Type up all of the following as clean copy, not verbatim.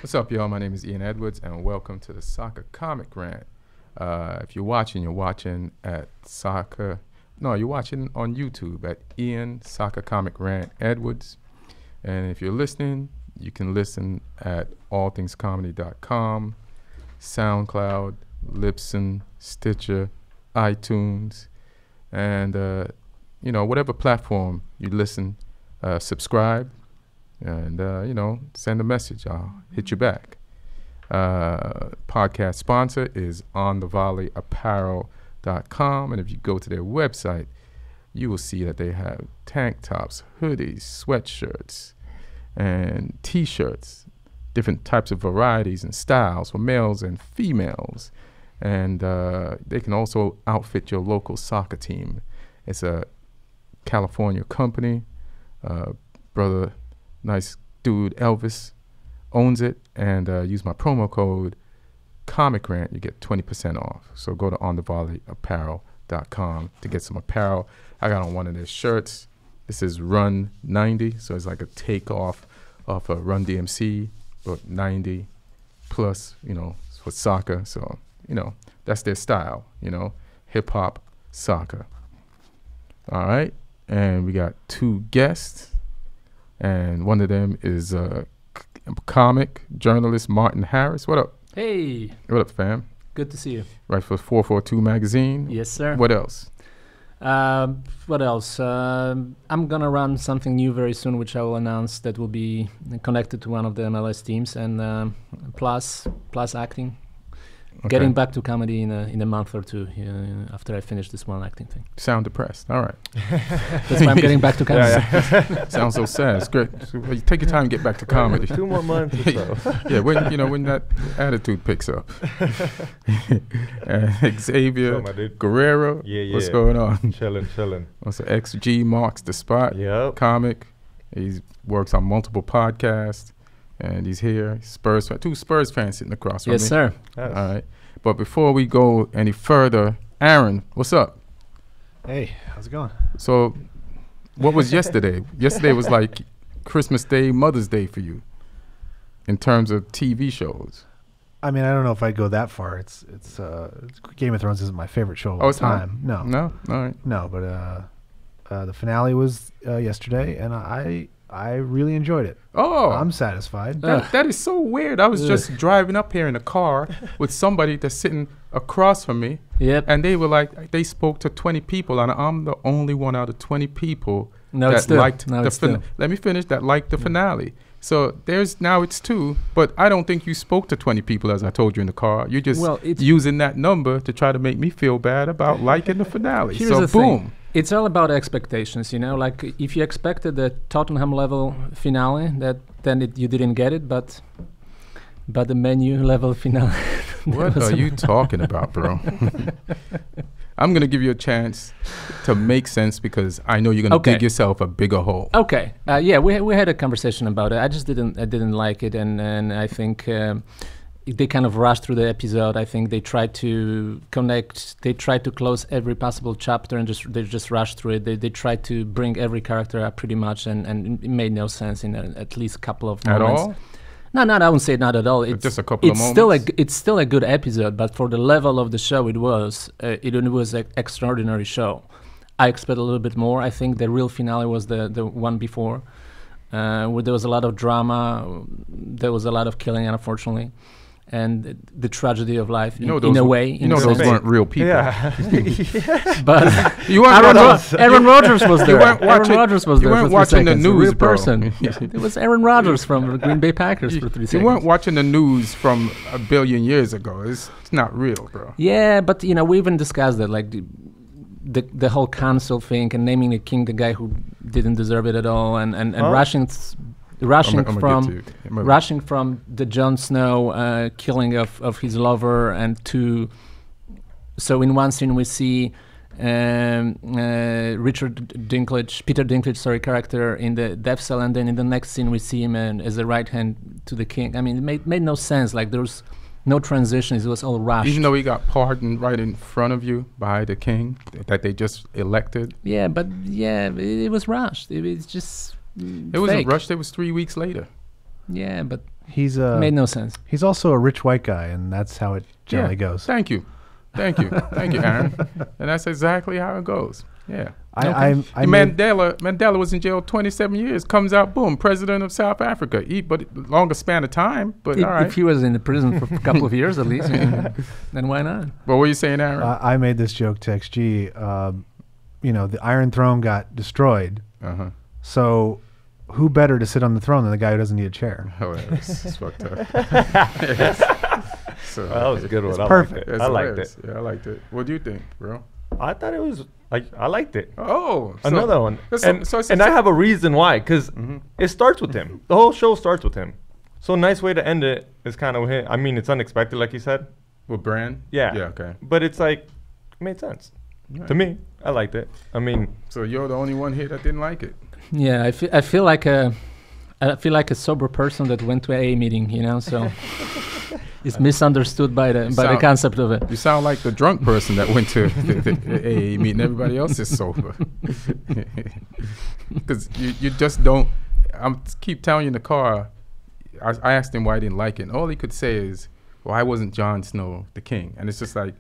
What's up, y'all? My name is Ian Edwards, and welcome to the Soccer Comic Rant. If you're watching at Soccer. No, you're watching on YouTube at Ian Soccer Comic Rant Edwards. And if you're listening, you can listen at allthingscomedy.com, SoundCloud, Libsyn, Stitcher, iTunes, and whatever platform you listen, subscribe. And, send a message. I'll hit you back. Podcast sponsor is onthevolleyapparel.com. And if you go to their website, you will see that they have tank tops, hoodies, sweatshirts, and T-shirts, different types of varieties and styles for males and females. And they can also outfit your local soccer team. It's a California company. Brother, nice dude, Elvis, owns it, and use my promo code ComicRant, you get 20% off. So go to onthevolleyapparel.com to get some apparel. I got on one of their shirts. This is Run 90, so it's like a takeoff of a Run DMC, but 90 plus, for soccer. So, that's their style, hip-hop, soccer. All right, and we got two guests. And one of them is comic journalist Martin Harris. What up? Hey. What up, fam? Good to see you. Right for 442 magazine. Yes, sir. What else? I'm going to run something new very soon, which I will announce that will be connected to one of the MLS teams, and plus acting. Okay. Getting back to comedy in a month or two after I finish this one acting thing. Sound depressed. All right. That's why I'm getting back to comedy. Yeah. Sounds so sad. It's great. So, take your time and get back to comedy. 2 more months or so. Yeah, when that attitude picks up. Xavier Guerrero. Yeah. What's going on? Chilling. Also, XG marks the spot. Yep. Comic. He works on multiple podcasts. And he's here. Spurs fan. 2 Spurs fans sitting across from me. Yes, sir. Yes. All right. But before we go any further, Aaron, what's up? Hey, how's it going? So, what was yesterday? Yesterday was like Christmas Day, Mother's Day for you, in terms of TV shows. I mean, I don't know if I'd go that far. It's Game of Thrones isn't my favorite show of all time. No. No. All right. No, but the finale was yesterday, and I really enjoyed it. Oh, I'm satisfied. That is so weird. I was just driving up here in a car with somebody that's sitting across from me. Yep. And they were like, they spoke to 20 people, and I'm the only one out of 20 people that liked the finale. Let me finish. That liked the finale. So now it's 2, but I don't think you spoke to 20 people, as I told you in the car. You're just using that number to try to make me feel bad about liking the finale. Here's so the boom. Thing. It's all about expectations, like if you expected the Tottenham level finale, you didn't get it, but the menu level finale. What are you talking about, bro? I'm going to give you a chance to make sense because I know you're going to dig yourself a bigger hole. Okay. We had a conversation about it. I didn't like it, and I think they kind of rushed through the episode. I think they tried to connect. They tried to close every possible chapter, and they just rushed through it. They tried to bring every character up pretty much, and it made no sense in at least a couple of moments. At all? No, I wouldn't say not at all. It's just a couple of moments. It's still a good episode, but for the level of the show, it was an extraordinary show. I expect a little bit more. I think the real finale was the one before, where there was a lot of drama. There was a lot of killing, unfortunately. And the tragedy of life, in a way. Those weren't real people. Yeah. But Aaron Rodgers was there. You weren't watching the news, bro. It was Aaron Rodgers from the Green Bay Packers for 3 seconds. You weren't watching the news from a billion years ago. It's not real, bro. Yeah, but we even discussed that, like the whole council thing and naming the king the guy who didn't deserve it at all, and rushing from the Jon Snow killing of his lover, and so in one scene we see Peter Dinklage, character in the death cell, and then in the next scene we see him as a right hand to the king. I mean, it made no sense. Like there was no transitions. It was all rushed. Even though he got pardoned right in front of you by the king that they just elected. Yeah, but it was rushed. It was just it wasn't rushed. It was 3 weeks later. Yeah, but He's made no sense. He's also a rich white guy, and that's how it generally goes. Thank you, Aaron. And that's exactly how it goes. Yeah. Mandela was in jail 27 years. Comes out, boom, president of South Africa. But longer span of time. But all right. If he was in the prison for a couple of years at least, then why not? What were you saying, Aaron? I made this joke to XG. The Iron Throne got destroyed. So who better to sit on the throne than the guy who doesn't need a chair? Oh, it's fucked up. So, that was a good one. Perfect. I liked it. Yeah, I liked it. What do you think, bro? I thought it was I liked it. Oh, another one. And I have a reason why, because it starts with him. The whole show starts with him. So a nice way to end it is kind of him. I mean, it's unexpected, like you said. With Bran? Yeah. Yeah, okay. But it's like, it made sense. Right. To me, I liked it. I mean. So you're the only one here that didn't like it? Yeah, I feel like a sober person that went to a meeting, so it's misunderstood by the concept of it. You sound like the drunk person that went to the AA meeting. Everybody else is sober. Because you just don't. I keep telling you in the car. I asked him why he didn't like it, and all he could say is, "Why wasn't Jon Snow the king?" And it's just like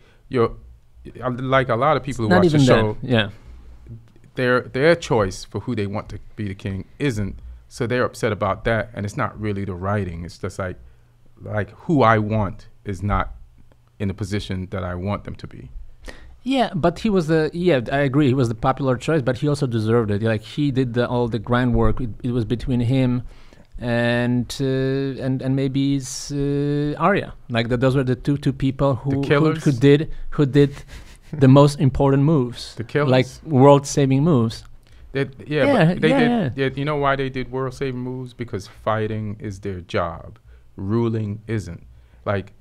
like a lot of people who watch the show. Yeah. Their choice for who they want to be the king isn't, so they're upset about that, and it's not really the writing. It's just like who I want is not in the position that I want them to be. Yeah, but he was I agree, he was the popular choice, but he also deserved it. Like, he did all the groundwork. It was between him and maybe it's Arya. Like those were the two people who did the most important moves, the killers, like world-saving moves. They did. You know why they did world-saving moves? Because fighting is their job. Ruling isn't. Like,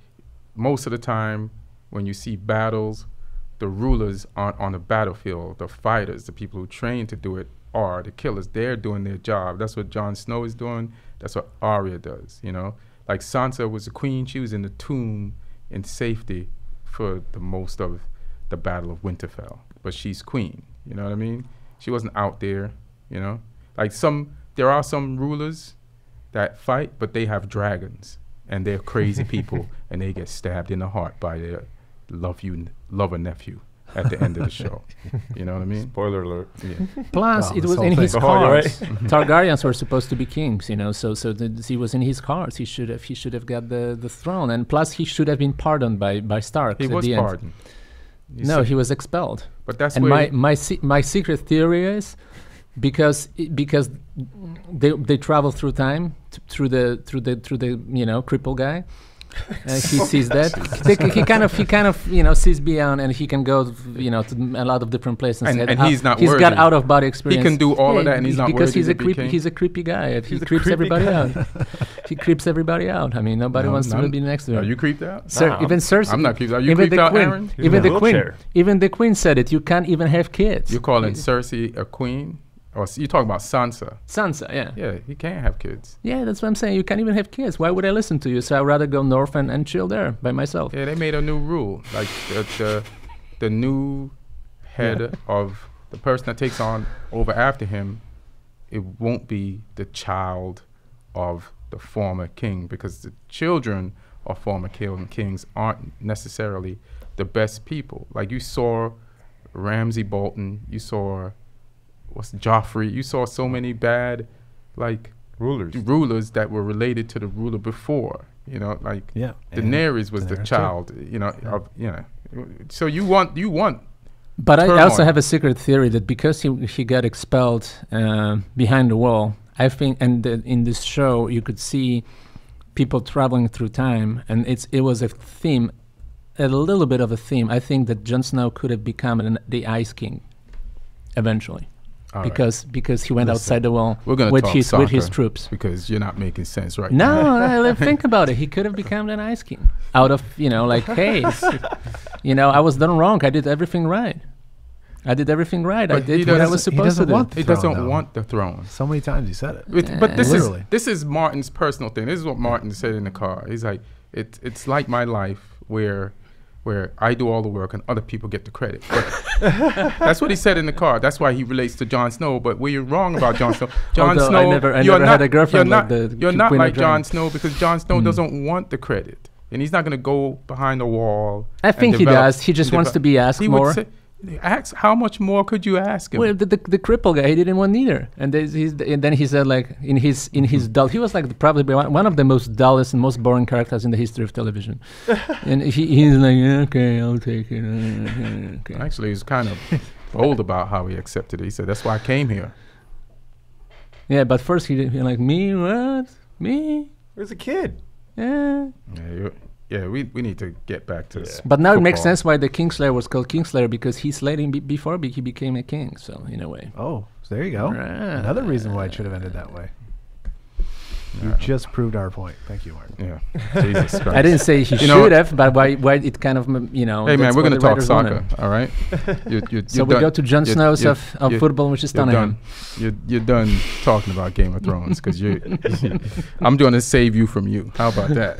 most of the time when you see battles, the rulers aren't on the battlefield. The fighters, the people who train to do it, are the killers. They're doing their job. That's what Jon Snow is doing. That's what Arya does. Like Sansa was a queen. She was in the tomb in safety for the most of the Battle of Winterfell, but she's queen. You know what I mean? She wasn't out there. Like there are some rulers that fight, but they have dragons, and they're crazy people, and they get stabbed in the heart by their lover nephew at the end of the show. You know what I mean? Spoiler alert. Yeah. Plus, it was in his cards. Targaryens were supposed to be kings, so he was in his cards. He should have got the throne, and plus he should have been pardoned by Stark. He was pardoned. No, he was expelled. But that's my secret theory is because they travel through time through the cripple guy. He sees that he kind of sees beyond, and he can go to a lot of different places. And he's not. He's worthy. got out of body experience. He can do all of that, and he's not because worthy. He's a creepy guy. He creeps everybody out. He creeps everybody out. I mean, nobody wants to be next to him. Are you creeped out? Even Cersei. I'm not creeped out. Are you creeped out, Aaron? Even the queen said it. You can't even have kids. You're calling Cersei a queen? Or you're talking about Sansa? Sansa, yeah. Yeah, you can't have kids. Yeah, that's what I'm saying. You can't even have kids. Why would I listen to you? So I'd rather go north and chill there by myself. Yeah, they made a new rule. Like the new head of the person that takes on over after him, it won't be the child of the former king, because the children of former kings aren't necessarily the best people. Like, you saw Ramsay Bolton, you saw Joffrey, you saw so many bad rulers that were related to the ruler before. Daenerys was the child. So you want. But I also have a secret theory that because he got expelled behind the wall, I think, and in this show you could see people traveling through time, and it was a theme, a little bit of a theme. I think that Jon Snow could have become the Ice King eventually. Because he went outside the wall with his troops. Because you're not making sense right now. No, think about it. He could have become an Ice King out of, hey, I was done wrong. I did everything right. I did what I was supposed to do. He doesn't want the throne. So many times he said it. But this is Martin's personal thing. This is what Martin said in the car. He's like, it's like my life where where I do all the work and other people get the credit. That's what he said in the car. That's why he relates to Jon Snow. But we're wrong about Jon Snow. Jon Snow, I never had a girlfriend you're not like Jon Snow, because Jon Snow doesn't want the credit. And he's not going to go behind the wall. I think he does. He just wants to be asked more. Ask, how much more could you ask him? Well, the cripple guy, he didn't want neither. And then he said, like, in his dull, he was like probably one of the most dullest and most boring characters in the history of television. And he's like, okay, I'll take it. Okay. Actually, he's kind of bold about how he accepted it. He said, that's why I came here. Yeah, but first he like, me? What? Me? There's a kid. Yeah. We need to get back to this. But now it makes sense why the Kingslayer was called Kingslayer, because he slayed him before he became a king. So in a way. Oh, so there you go. Another reason why it should have ended that way. You just proved our point. Thank you, Martin. Yeah. Jesus Christ. I didn't say he should have, but why it kind of, Hey man, we're gonna talk soccer, all right? So we go to Jon Snow's of football, which is done. You're done talking about Game of Thrones, because I'm going to save you from you. How about that?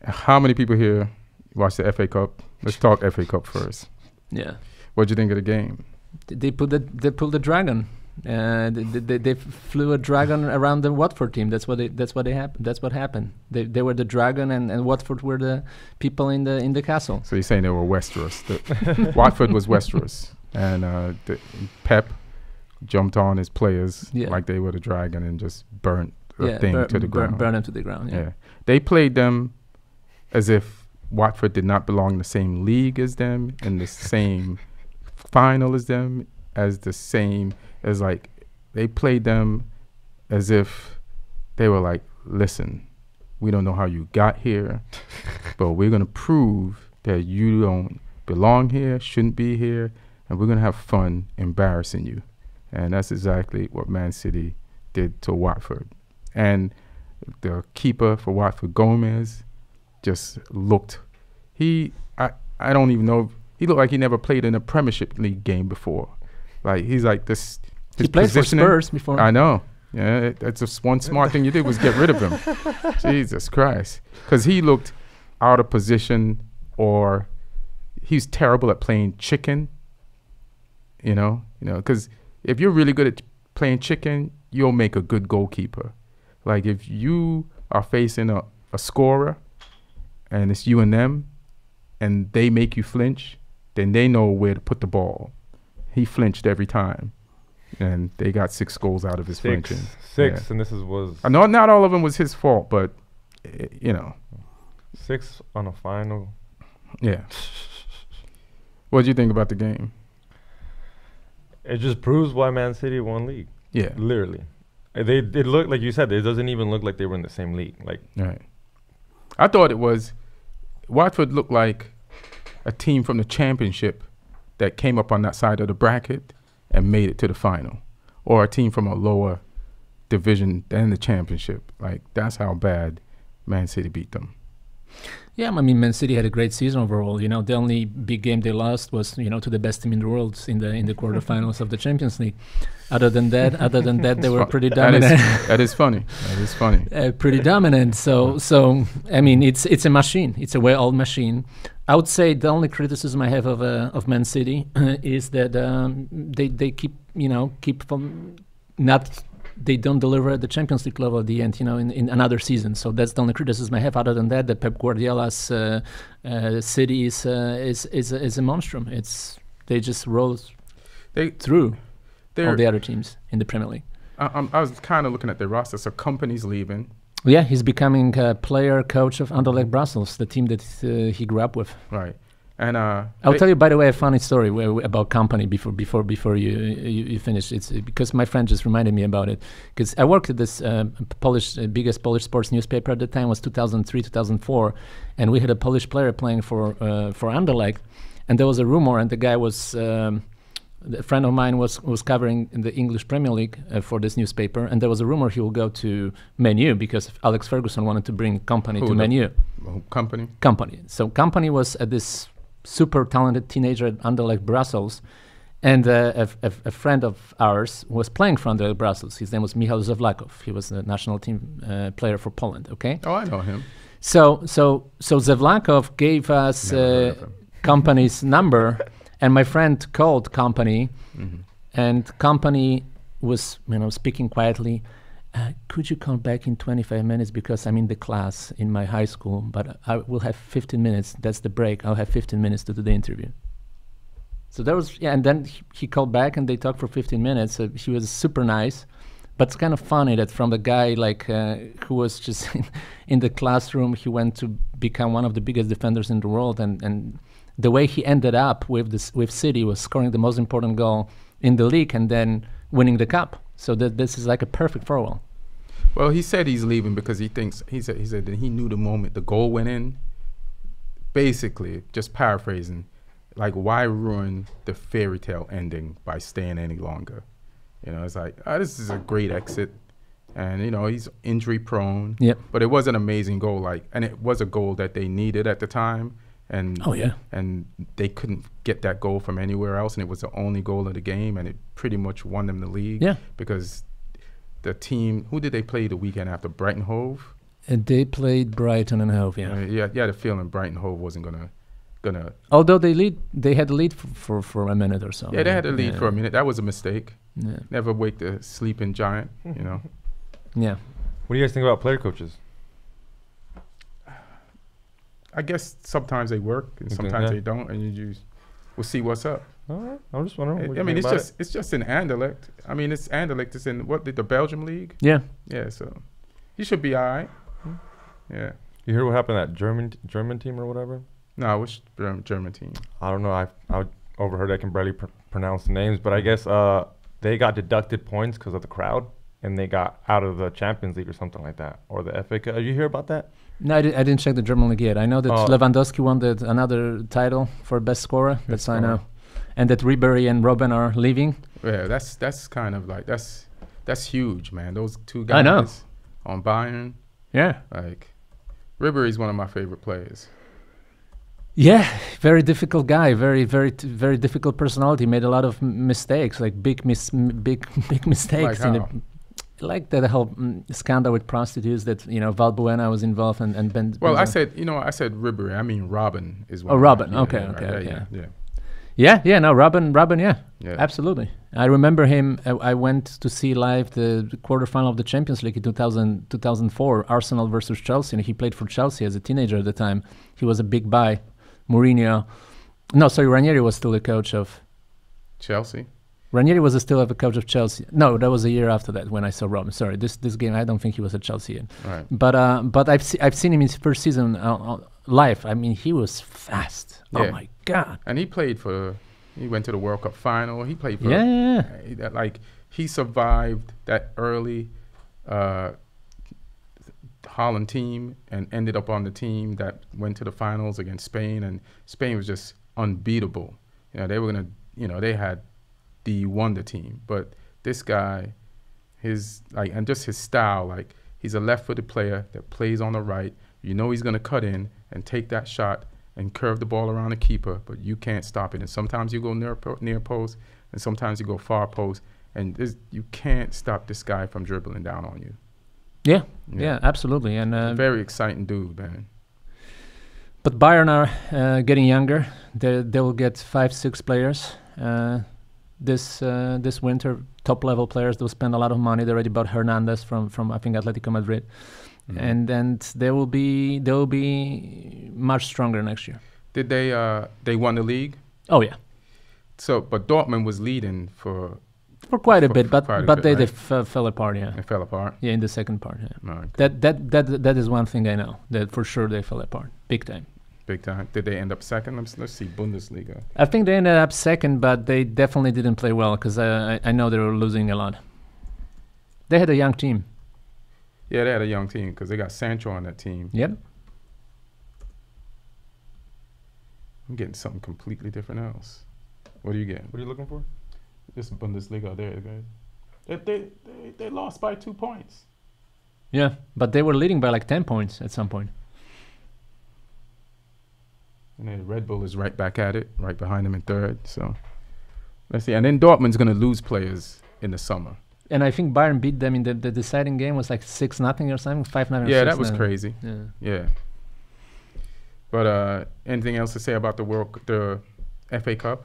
How many people here watch the FA Cup? Let's talk FA Cup first. Yeah. What'd you think of the game? They pulled the dragon. They flew a dragon around the Watford team. That's what happened. They were the dragon, and Watford were the people in the castle. So you're saying they were Westeros? Watford was Westeros, and Pep jumped on his players like they were the dragon and just burnt the thing to the ground. Burn them to the ground. Yeah. They played them as if Watford did not belong in the same league as them, in the same final as them, as like they played them as if they were like, listen, we don't know how you got here, but we're going to prove that you don't belong here, shouldn't be here, and we're going to have fun embarrassing you. And that's exactly what Man City did to Watford. And the keeper for Watford, Gomez, just looked, I don't even know, he looked like he never played in a Premiership League game before. Like, he's like this. He played for Spurs before. I know. Yeah, that's just one smart thing you did was get rid of him. Jesus Christ. Because he looked out of position, or he's terrible at playing chicken. Because if you're really good at playing chicken, you'll make a good goalkeeper. Like, if you are facing a scorer and it's you and them, and they make you flinch, then they know where to put the ball. He flinched every time, and they got 6 goals out of his flinching. Six, and this was... I know not all of them was his fault, but, 6 on a final. Yeah. What did you think about the game? It just proves why Man City won league. Yeah. Literally. It looked, like you said, it doesn't even look like they were in the same league. Right. I thought it was... Watford looked like a team from the Championship that came up on that side of the bracket and made it to the final, or a team from a lower division than the Championship. Like, that's how bad Man City beat them. Yeah, I mean, Man City had a great season overall. The only big game they lost was, to the best team in the world in the quarterfinals of the Champions League. Other than that, they were pretty dominant. That is funny. Pretty dominant. So I mean, it's a machine. It's a well-oiled machine. I would say the only criticism I have of Man City is that they keep from not. They don't deliver at the Champions League level at the end, in another season. So that's the only criticism I have. Other than that, the Pep Guardiola's City is a monstrum. They just roll through all the other teams in the Premier League. I was kind of looking at their roster. So Kompany's leaving. Yeah, he's becoming a player coach of Anderlecht Brussels, the team that he grew up with. Right. And I'll tell you, by the way, a funny story about Kompany before you finish. It's because my friend just reminded me about it. Because I worked at this biggest Polish sports newspaper at the time was 2003, 2004, and we had a Polish player playing for Anderlecht, and there was a rumor, and the guy was a friend of mine was covering in the English Premier League for this newspaper, and there was a rumor he will go to Man U because Alex Ferguson wanted to bring Kompany to Man U. Kompany. So Kompany was at this super talented teenager at Anderlecht Brussels, and a friend of ours was playing for Anderlecht Brussels. His name was Michał Zawlakow. He was the national team player for Poland. Okay. Oh, I know him. So Zevlankov gave us company's number, and my friend called company, and company was speaking quietly. Could you come back in 25 minutes because I'm in the class in my high school, but I will have 15 minutes. That's the break. I'll have 15 minutes to do the interview. So that was, and then he called back and they talked for 15 minutes. So he was super nice, but it's kind of funny that from the guy who was just in the classroom, he went to become one of the biggest defenders in the world, and the way he ended up with City was scoring the most important goal in the league and then winning the cup. So this is like a perfect farewell. Well, he said he's leaving because he said that he knew the moment the goal went in. Basically, just paraphrasing, like, why ruin the fairy tale ending by staying any longer? It's like, this is a great exit, and he's injury prone. Yep. But it was an amazing goal, and it was a goal that they needed at the time. And and they couldn't get that goal from anywhere else, and it was the only goal of the game, and it pretty much won them the league. Yeah. Because the team, who did they play the weekend after? Brighton Hove. And they played Brighton and Hove. Yeah. You had a feeling Brighton Hove wasn't gonna. Although they had the lead for a minute or so. Yeah, they had the lead for a minute. That was a mistake. Yeah. Never wake the sleeping giant. Yeah. What do you guys think about player coaches? I guess sometimes they work and sometimes they don't, and we'll see what's up. All right. I'm just wondering. It's just in Anderlecht. It's Anderlecht. It's in the Belgium league. Yeah. Yeah. So he should be all right. Yeah. You hear what happened to that German team or whatever? No, which German team? I don't know. I overheard. I can barely pronounce the names, but I guess they got deducted points because of the crowd, and they got out of the Champions League or something like that, or the FA Cup. Did you hear about that? No, I didn't check the German league yet. I know that Lewandowski won another title for best scorer. That's I know, and that Ribery and Robben are leaving. Yeah, that's kind of like that's huge, man. Those two guys I know. On Bayern. Yeah, like Ribery's one of my favorite players. Yeah, very difficult guy. Very very difficult personality. Made a lot of mistakes, like big mistakes. Like that whole scandal with prostitutes that Valbuena was involved and Ben. Well, I said Ribery. I mean Robben is one. Oh, Robben. Okay. Yeah. No, Robben. Yeah, absolutely. I remember him. I went to see live the quarterfinal of the Champions League in 2004, Arsenal versus Chelsea, and he played for Chelsea as a teenager at the time. He was a big buy. Mourinho. No, sorry, Ranieri was still the coach of Chelsea. Ranieri was still a coach of Chelsea. No, that was a year after that when I saw Robben. Sorry, this game I don't think he was at Chelsea yet. Right. But I've seen him in his first season live. I mean, he was fast. Yeah. Oh my God! And he went to the World Cup final. He played for he survived that early Holland team and ended up on the team that went to the finals against Spain, and Spain was just unbeatable. They were they had the wonder team, but this guy, and just his style, he's a left-footed player that plays on the right. He's gonna cut in and take that shot and curve the ball around the keeper, but you can't stop it. And sometimes you go near post, and sometimes you go far post, and you can't stop this guy from dribbling down on you. Yeah, absolutely. And very exciting dude, man. But Bayern are getting younger. They will get 5-6 players. This winter, top level players. They'll spend a lot of money. They already bought Hernandez from I think Atletico Madrid, and they will be much stronger next year. Did they won the league? Oh yeah. So, but Dortmund was leading for quite a bit, but they fell apart. Yeah, they fell apart. Yeah, in the second part. Yeah. Okay. That is one thing I know, that for sure they fell apart big time. Big time. Did they end up second? Let's see, Bundesliga. I think they ended up second, but they definitely didn't play well because I know they were losing a lot. They had a young team. Yeah, they had a young team because they got Sancho on that team. Yep. I'm getting something completely different else. What are you getting? What are you looking for? This Bundesliga there, guys. They lost by 2 points. Yeah, but they were leading by like 10 points at some point. And then Red Bull is right back at it, right behind them in third. So let's see. And then Dortmund's going to lose players in the summer. And I think Bayern beat them in the deciding game was like 6-0 or something, 5-0. Yeah, that was crazy. Yeah. But anything else to say about the FA Cup?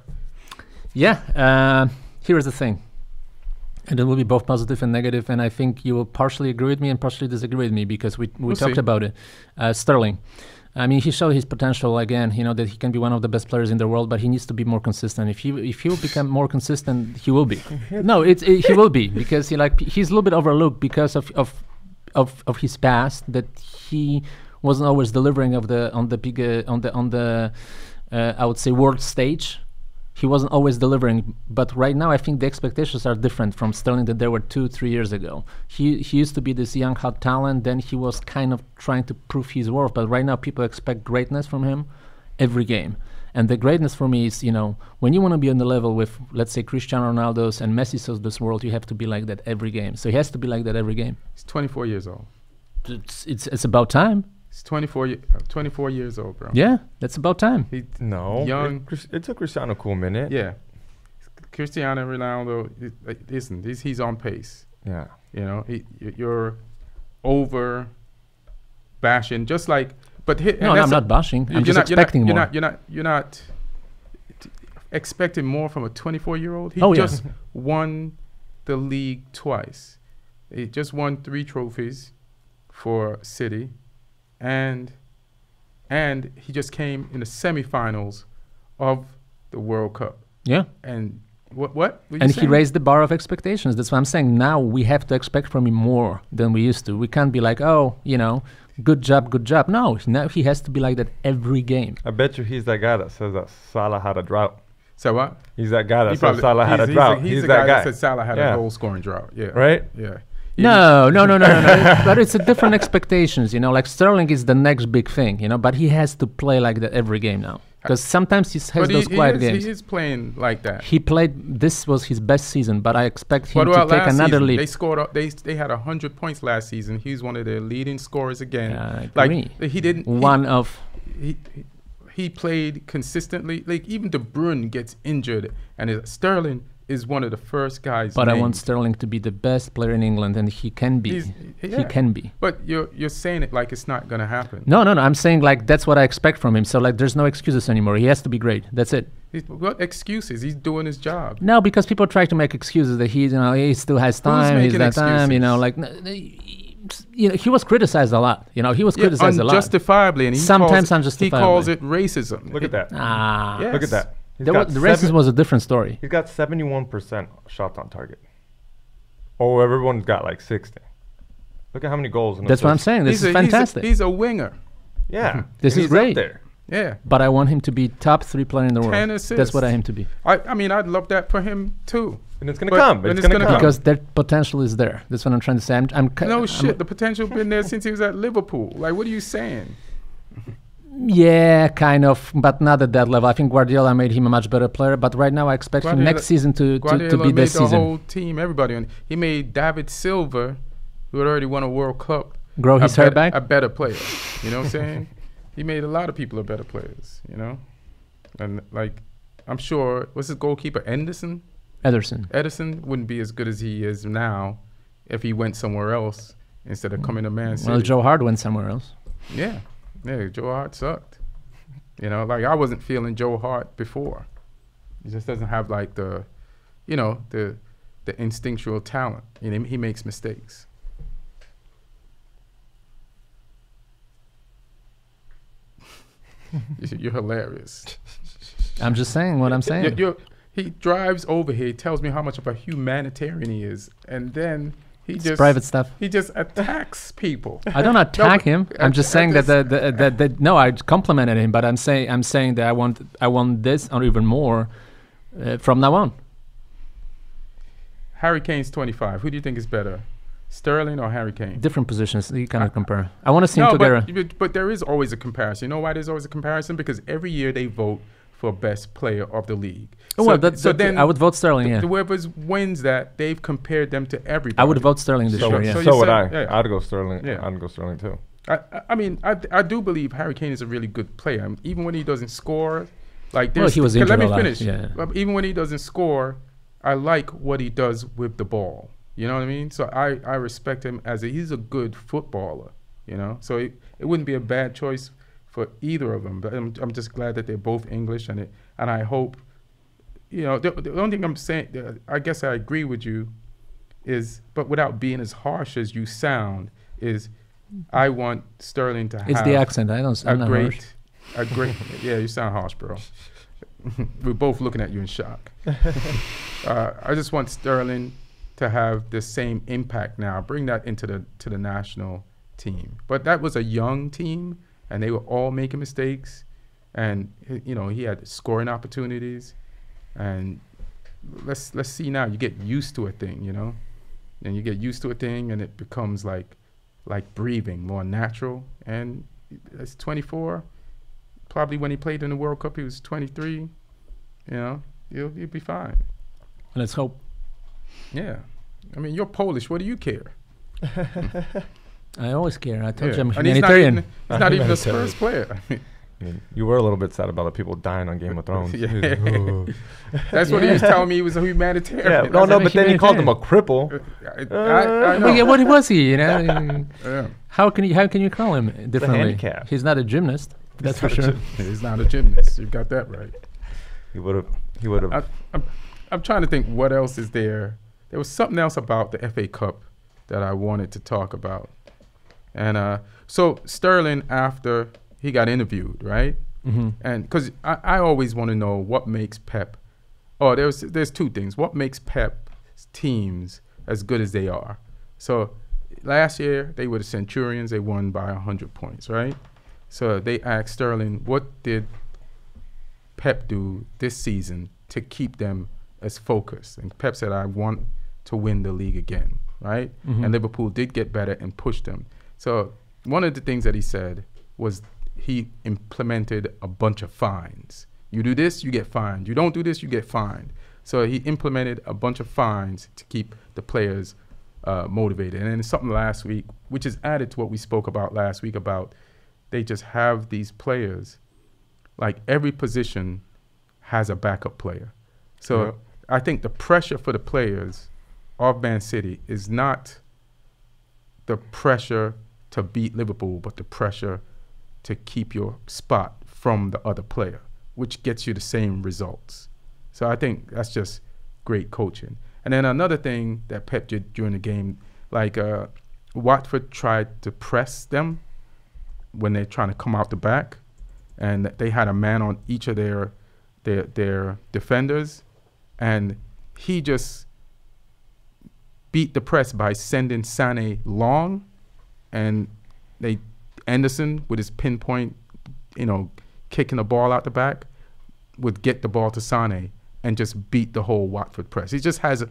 Yeah. Here's the thing. And it will be both positive and negative, and I think you will partially agree with me and partially disagree with me because we talked about it. Sterling. I mean, he showed his potential again, that he can be one of the best players in the world, but he needs to be more consistent. If he will become more consistent, he will be. No, he will be because he's a little bit overlooked because of his past, that he wasn't always delivering on the I would say world stage. He wasn't always delivering, but right now I think the expectations are different from Sterling that there were 2-3 years ago. He used to be this young hot talent, then he was kind of trying to prove his worth, but right now people expect greatness from him every game. And the greatness for me is, when you want to be on the level with, let's say, Cristiano Ronaldo's and Messi's of this world, you have to be like that every game. So he has to be like that every game. He's 24 years old. It's about time. He's 24 years old, bro. Yeah, that's about time. Young. It took Cristiano a cool minute. Yeah. Cristiano Ronaldo, he's on pace. Yeah. You're over bashing, just like. But I'm not bashing. I'm just expecting more. You're not expecting more from a 24-year-old. He just won the league twice. He just won 3 trophies for City. And he just came in the semifinals of the World Cup. Yeah. And what? And he raised the bar of expectations. That's what I'm saying. Now we have to expect from him more than we used to. We can't be like, good job. No, now he has to be like that every game. I bet you he's that guy that says that Salah had a drought. So what? He's that guy that says Salah had a drought. He's the guy that said Salah had a goal-scoring drought. Yeah. Right? Yeah. No. But it's a different expectations, Like Sterling is the next big thing, But he has to play like that every game now, because sometimes he has those quiet games. He is playing like that. He played. This was his best season, but I expect him to take another leap. They scored. They had 100 points last season. He's one of their leading scorers again. He didn't. He played consistently. Like even De Bruyne gets injured, and Sterling is one of the first guys. But named. I want Sterling to be the best player in England, and he can be. He can be. But you're saying it like it's not going to happen. No. I'm saying that's what I expect from him. So there's no excuses anymore. He has to be great. That's it. What excuses? He's doing his job. No, because people try to make excuses that he still has time. He's that time. He was criticized a lot. He was criticized a lot. Unjustifiably, and sometimes unjustifiably. He calls it racism. Look at that. Yes. Look at that. The racism was a different story. He's got 71% shots on target. Oh, everyone's got 60. Look at how many goals. That's what I'm saying. This is fantastic. He's a winger. Yeah. This is great. Up there. Yeah. But I want him to be top 3 player in the world. 10 assists. That's what I want him to be. I mean, I'd love that for him too. And it's going to come. It's going to come. Because that potential is there. That's what I'm trying to say. The potential been there since he was at Liverpool. What are you saying? Yeah, kind of, but not at that level. I think Guardiola made him a much better player, but right now I expect him next season to be this season. Guardiola made the whole team, everybody. He made David Silva, who had already won a World Cup, grow his hair back. A better player. You know what I'm saying? He made a lot of people a better players, And I'm sure, what's his goalkeeper, Ederson? Ederson wouldn't be as good as he is now if he went somewhere else instead of coming to Man City. Well, Joe Hart went somewhere else. Yeah, Joe Hart sucked. I wasn't feeling Joe Hart before. He just doesn't have the instinctual talent. He makes mistakes. You're hilarious. I'm just saying what I'm saying. He drives over here. He tells me how much of a humanitarian he is, and then it's private stuff. He just attacks people. I don't attack him. I'm just saying that no, I complimented him, but I'm saying that I want this or even more from now on. Harry Kane's 25. Who do you think is better, Sterling or Harry Kane? Different positions. You cannot compare. I want to see them together. But there is always a comparison. You know why there's always a comparison? Because every year they vote for best player of the league. Then I would vote Sterling. Whoever wins that, they've compared them to everybody. I would vote Sterling this year. Yeah. So would I. Yeah. I'd go Sterling. Yeah. I'd go Sterling too. I do believe Harry Kane is a really good player. Even when he doesn't score, he was injured. Let me finish. Yeah. Even when he doesn't score, I like what he does with the ball. You know what I mean? So I respect him he's a good footballer. So it wouldn't be a bad choice for either of them. But I'm just glad that they're both English, and I hope, the only thing I'm saying, I guess I agree with you, is, but without being as harsh as you sound, is I want Sterling to have. It's the accent. I'm not harsh. A great. Yeah, you sound harsh, bro. We're both looking at you in shock. I just want Sterling to have the same impact now. Bring that into the national team. But that was a young team, and they were all making mistakes, and he had scoring opportunities, and let's see now. You get used to a thing, and you get used to a thing, and it becomes like breathing, more natural. And it's 24. Probably when he played in the World Cup, he was 23. He'll be fine. Let's hope. Yeah. I mean, you're Polish. What do you care? I always care. I told you I'm humanitarian. He's not even a Spurs player. I mean, you were a little bit sad about the people dying on Game of Thrones. That's what he was telling me. He was a humanitarian. Yeah, no, but then he called him a cripple. I know. Yeah, what was he? Yeah. How can you call him differently? Handicap. He's not a gymnast. That's for sure. He's not a gymnast. You got that right. He would have. I'm trying to think what else is there. There was something else about the FA Cup that I wanted to talk about. And so Sterling, after he got interviewed, right? Mm-hmm. And because I always want to know what makes Pep. Oh, there's two things. What makes Pep's teams as good as they are? So last year they were the Centurions. They won by 100 points, right? So they asked Sterling, what did Pep do this season to keep them as focused? And Pep said, I want to win the league again, right? Mm-hmm. And Liverpool did get better and pushed them. So one of the things that he said was he implemented a bunch of fines. You do this, you get fined. You don't do this, you get fined. So he implemented a bunch of fines to keep the players motivated. And then something last week, which is added to what we spoke about last week about they just have these players, like every position has a backup player. So I think the pressure for the players of Man City is not the pressure to beat Liverpool, but the pressure to keep your spot from the other player, which gets you the same results. So I think that's just great coaching. And then another thing that Pep did during the game, like Watford tried to press them when they're trying to come out the back, and they had a man on each of their defenders, and he just beat the press by sending Sané long, and Anderson with his pinpoint, kicking the ball out the back, would get the ball to Sané and just beat the whole Watford press. He just has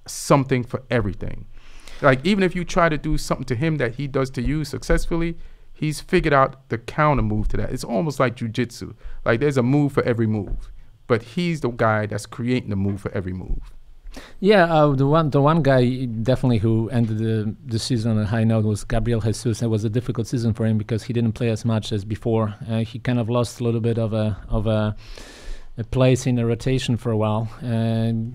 something for everything. Like even if you try to do something to him that he does to you successfully, he's figured out the counter move to that. It's almost like jiu-jitsu. Like there's a move for every move, but he's the guy that's creating the move for every move. Yeah, the one guy definitely who ended the season on a high note was Gabriel Jesus. It was a difficult season for him because he didn't play as much as before. He kind of lost a little bit of a place in the rotation for a while.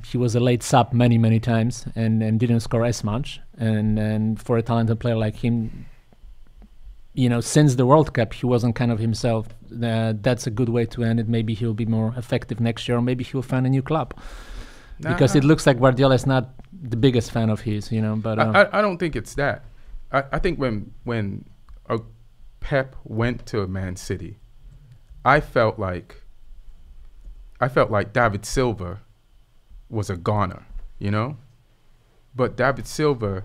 He was a late sub many times and didn't score as much. And for a talented player like him, since the World Cup, he wasn't kind of himself. That's a good way to end it. Maybe he'll be more effective next year, or maybe he'll find a new club. Because it looks like Guardiola is not the biggest fan of his, But I don't think it's that. I think when Pep went to Man City, I felt like David Silva was a goner, But David Silva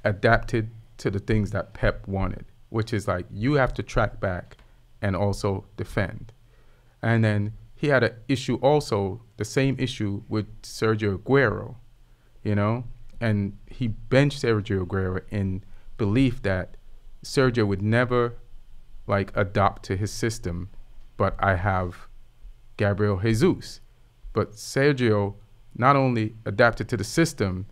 adapted to the things that Pep wanted, which is like you have to track back and also defend. And then he had an issue also, the same issue with Sergio Aguero, and he benched Sergio Aguero in belief that Sergio would never adopt to his system, but I have Gabriel Jesus. But Sergio not only adapted to the system,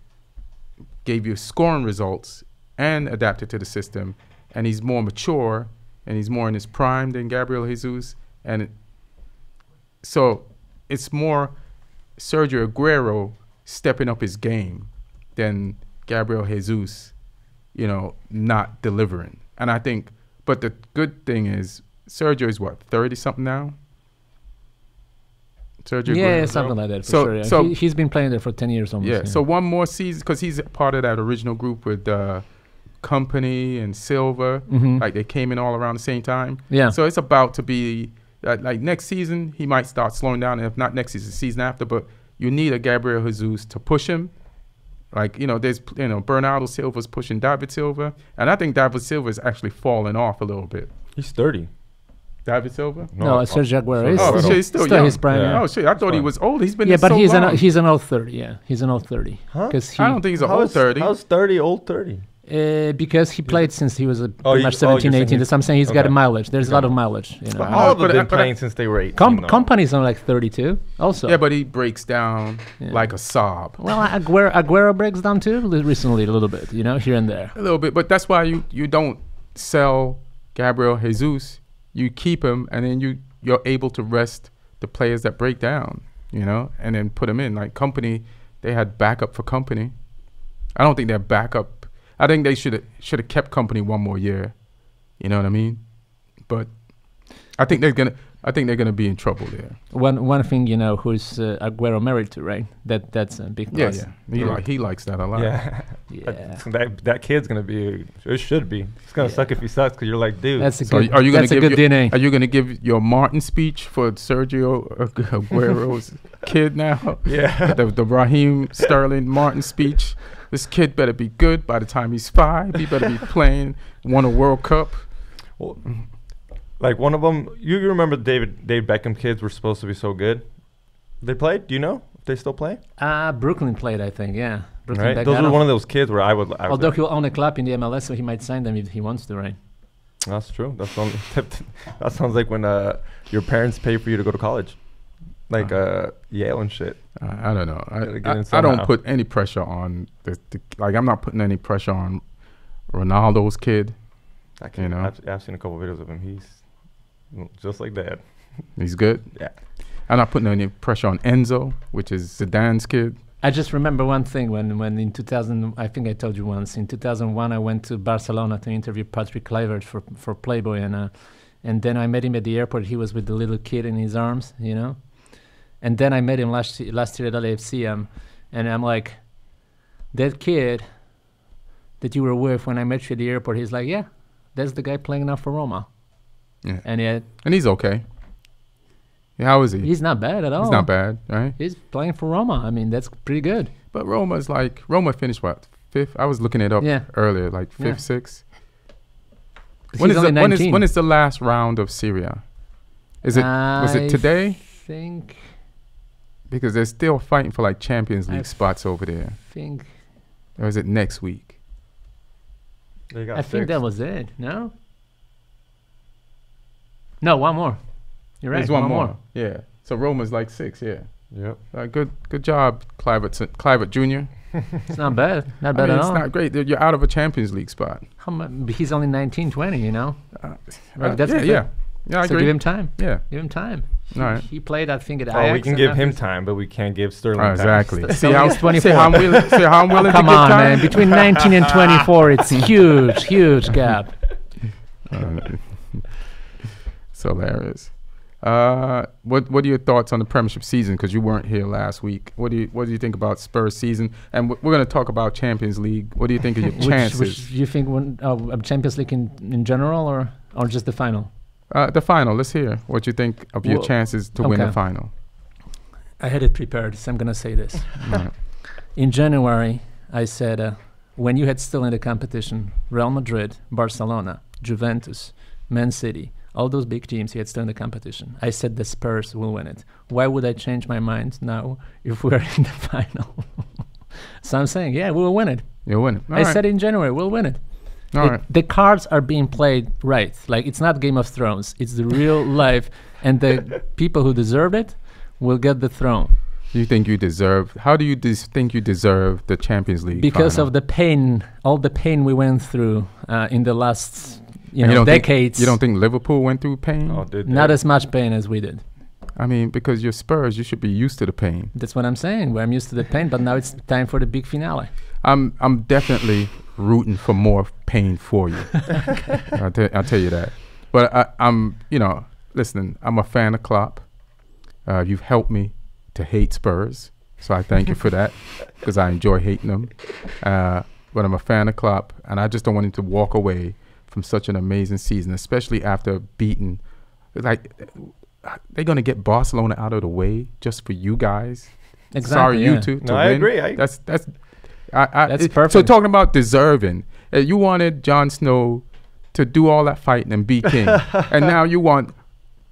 gave you scoring results, and adapted to the system, and he's more mature and he's more in his prime than Gabriel Jesus, and so it's more Sergio Aguero stepping up his game than Gabriel Jesus, not delivering. And I think, but the good thing is Sergio is what, 30 something now? Sergio Yeah, Aguero. something like that. For sure. Yeah. So he's been playing there for 10 years almost. Yeah. So one more season, because he's part of that original group with Company and Silva. Like they came in all around the same time. Yeah. So it's about to be like next season he might start slowing down, and if not next season, season after. But you need a Gabriel Jesus to push him. Like, there's, Bernardo Silva's pushing David Silva. And I think David Silva is actually falling off a little bit. He's 30. David Silva? No, Sergio Aguero. He's still young. His prime. Yeah. Oh, shit. I thought he was old. He's been but so long. he's an old 30. Yeah, he's an old 30. Huh? I don't think he's an old 30. How's 30 old 30? Because he played since he was pretty much 17, 18. That's what I'm saying. He's got a mileage. There's a lot of mileage. All of them been playing since they were 18. Company's on like 32 also. Yeah, but he breaks down like a sob. Well, Aguero breaks down too recently a little bit, here and there. A little bit, but that's why you don't sell Gabriel Jesus. You keep him, and then you're able to rest the players that break down, and then put them in. Like Company, they had backup for Company. I don't think they're backup. I think they should have kept Company one more year. You know what I mean? But I think they're gonna be in trouble there. One thing, who's Aguero married to, right? That's a big plus. Yeah. He likes that a lot. Yeah. That kid's gonna be. It should be. It's gonna suck if he sucks, because you're like, dude. That's a good DNA. Are you gonna give your Martin speech for Sergio Aguero's kid now? Yeah. The Raheem Sterling Martin speech. This kid better be good by the time he's 5. He better be playing, won a World Cup. Well, like one of them, you remember Dave Beckham kids were supposed to be so good. They played? Do you know if they still play? Brooklyn played, I think. Yeah, Brooklyn. Right? Those were one of those kids where I would. Although he'll own a club in the MLS, so he might sign them if he wants to, right? That's true. That sounds like when your parents pay for you to go to college, like Yale and shit. I don't know. I don't put any pressure on like I'm not putting any pressure on Ronaldo's kid. I've seen a couple videos of him. He's just like Dad. He's good. Yeah. I'm not putting any pressure on Enzo, which is Zidane's kid. I just remember one thing when in 2000, I think I told you once, in 2001 I went to Barcelona to interview Patrick Kluivert for Playboy, and then I met him at the airport. He was with the little kid in his arms, And then I met him last year at LAFC, and I'm like, that kid that you were with when I met you at the airport, he's like, yeah, that's the guy playing now for Roma. Yeah. And he's okay. Yeah, how is he? He's not bad at all. He's not bad, right? He's playing for Roma. I mean, that's pretty good. But Roma finished what, 5th? I was looking it up earlier, like 5th, 6th. When is the last round of Syria? Was it today? I think. Because they're still fighting for like Champions League spots over there. Or is it next week? I think that was it. No, one more. You're right. There's one more. Yeah. So Roma's like 6. Yeah. Yep. Good job, Kluivert Jr. It's not bad. Not bad at all. It's not great. You're out of a Champions League spot. He's only 19, 20. Yeah, I so agree. give him time. Yeah. Give him time. All right. He played, I think, at Ajax. We can give him time, but we can't give Sterling time. Exactly. See how I'm willing to give time? Come on, man. Between 19 and 24, it's huge gap. It's hilarious. What are your thoughts on the Premiership season? Because you weren't here last week. What do you think about Spurs season? And we're going to talk about Champions League. What do you think of your chances? Which you think Champions League in general or just the final? The final. Let's hear what you think of your chances to win the final. I had it prepared, so I'm going to say this. Right. In January, I said when you had still in the competition Real Madrid, Barcelona, Juventus, Man City, all those big teams he had still in the competition, I said the Spurs will win it. Why would I change my mind now if we're in the final? So I'm saying, we'll win it. You'll win it. I said in January, we'll win it. All right. The cards are being played right. Like, it's not Game of Thrones. It's the real life. And the people who deserve it will get the throne. You think you deserve? How do you think you deserve the Champions League? Because final? of the pain, all the pain we went through in the last decades. You don't think Liverpool went through pain? Oh, did not as much pain as we did. I mean, because you're Spurs, you should be used to the pain. That's what I'm saying. I'm used to the pain, but now it's time for the big finale. I'm definitely rooting for more pain for you. I'll tell you that. But I'm, listen, I'm a fan of Klopp. You've helped me to hate Spurs, so I thank you for that because I enjoy hating them. But I'm a fan of Klopp, and I just don't want him to walk away from such an amazing season, especially after beating. Like, they're going to get Barcelona out of the way just for you guys. Exactly. Sorry, you two. To I win. agree. That's perfect. So talking about deserving, you wanted Jon Snow to do all that fighting and be king, and now you want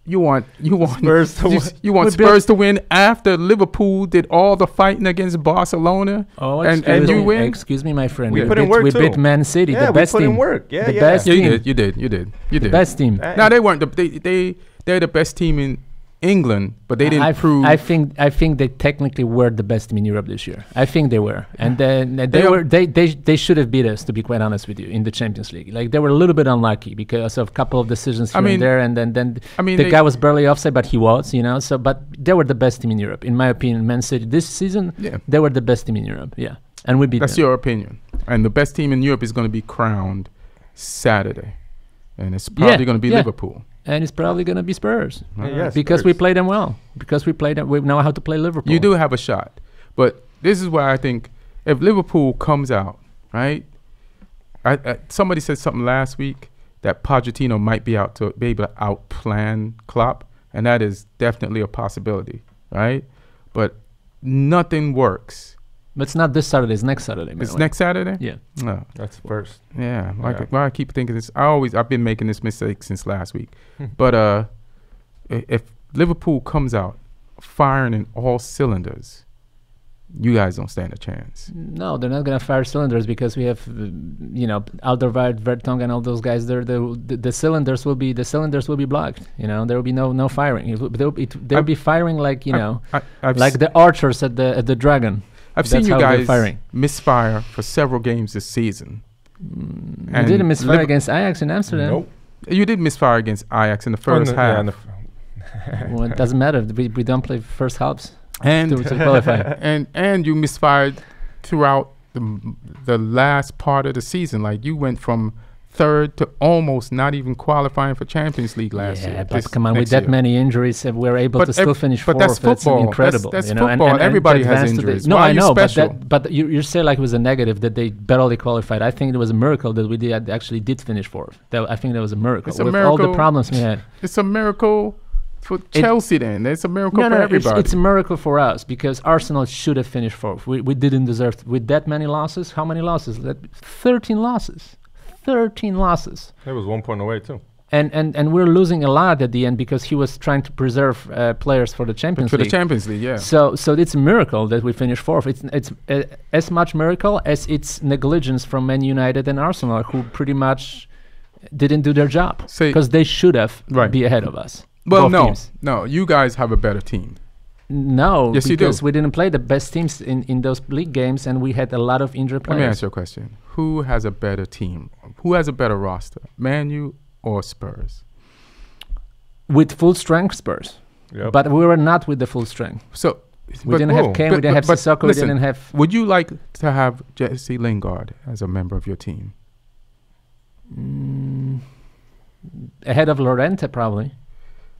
Spurs to win. You want Spurs to win after Liverpool did all the fighting against Barcelona, and you win. Excuse me, my friend. We put in work We too. beat Man City, the best we put team. in work. Yeah, the yeah. best Yeah, team. you did. The best team. No, they weren't. They're the best team in England, but they didn't prove. I think they technically were the best team in Europe this year. I think they were, and then they should have beat us, to be quite honest with you, in the Champions League. Like, they were a little bit unlucky because of a couple of decisions here and there, and then the guy was barely offside, but he was, So, but they were the best team in Europe, in my opinion. Man City this season, they were the best team in Europe. Yeah, and we beat them. That's your opinion, and the best team in Europe is going to be crowned Saturday, and it's probably going to be Liverpool. And it's probably going to be Spurs. Spurs. Because we play them well. Because we know how to play Liverpool. You do have a shot. But this is why I think if Liverpool comes out, right? Somebody said something last week that Pochettino might be out to be able to outplan Klopp. And that is definitely a possibility, right? But nothing works. But it's not this Saturday. It's next Saturday. It's next Saturday? Yeah. No. That's first. Yeah. Why I keep thinking this. I've been making this mistake since last week. But if Liverpool comes out firing in all cylinders, you guys don't stand a chance. No, they're not going to fire cylinders because we have, Alderweireld, Vertonghen, and all those guys. The cylinders will be blocked. There will be no firing. They'll be firing like like the archers at the dragon. I've seen you guys misfire for several games this season. You didn't misfire against Ajax in Amsterdam. Nope. You did misfire against Ajax in the first half. Well, it doesn't matter. We don't play first halves and to qualify. and you misfired throughout the last part of the season. Like, you went from third to almost not even qualifying for Champions League last year. Yeah, but come on, with that many injuries, we're able to still finish fourth. But that's football. That's incredible. That's football. And everybody has injuries. No, Why I know, special? but you say like it was a negative that they barely qualified. I think it was a miracle that we actually did finish fourth. I think that was a miracle. It's a with miracle. All the problems we had. It's a miracle for Chelsea then. It's a miracle for everybody. It's a miracle for us because Arsenal should have finished fourth. We didn't deserve with that many losses. How many losses? 13 losses. 13 losses. It was 1 point away too. And we're losing a lot at the end because he was trying to preserve players for the Champions League. For the Champions League, yeah. So it's a miracle that we finished fourth. It's as much miracle as it's negligence from Man United and Arsenal, who pretty much didn't do their job because they should have be ahead of us. Well, no, you guys have a better team. No, yes, because we didn't play the best teams in those league games, and we had a lot of injured players. Let me ask you a question. Who has a better team? Who has a better roster, Man U or Spurs? With full strength, Spurs. Yep. But we were not with the full strength. So we didn't have Kane, we didn't have Sissoko, we didn't have... Would you like to have Jesse Lingard as a member of your team? Ahead of Llorente, probably.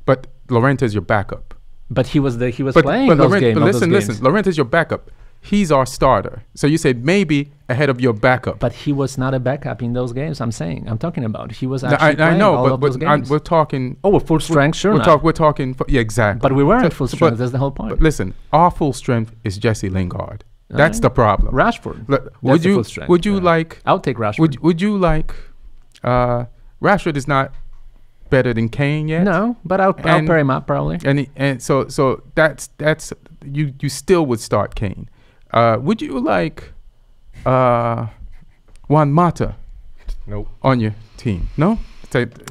But Llorente is your backup. But he was playing those games. But listen, Llorente is your backup. He's our starter. So you said maybe ahead of your backup. But he was not a backup in those games. I'm talking about. He was actually playing all of those games. We're talking. Oh, full strength, sure. We're talking. Exactly. But we weren't full strength. That's the whole point. But listen, our full strength is Jesse Lingard. That's the problem. Rashford. Would you like? I'll take Rashford. Would you like? Rashford is not better than Kane yet. No, but I'll pair him up probably. And so that's you still would start Kane. Would you like Juan Mata? Nope. On your team? No?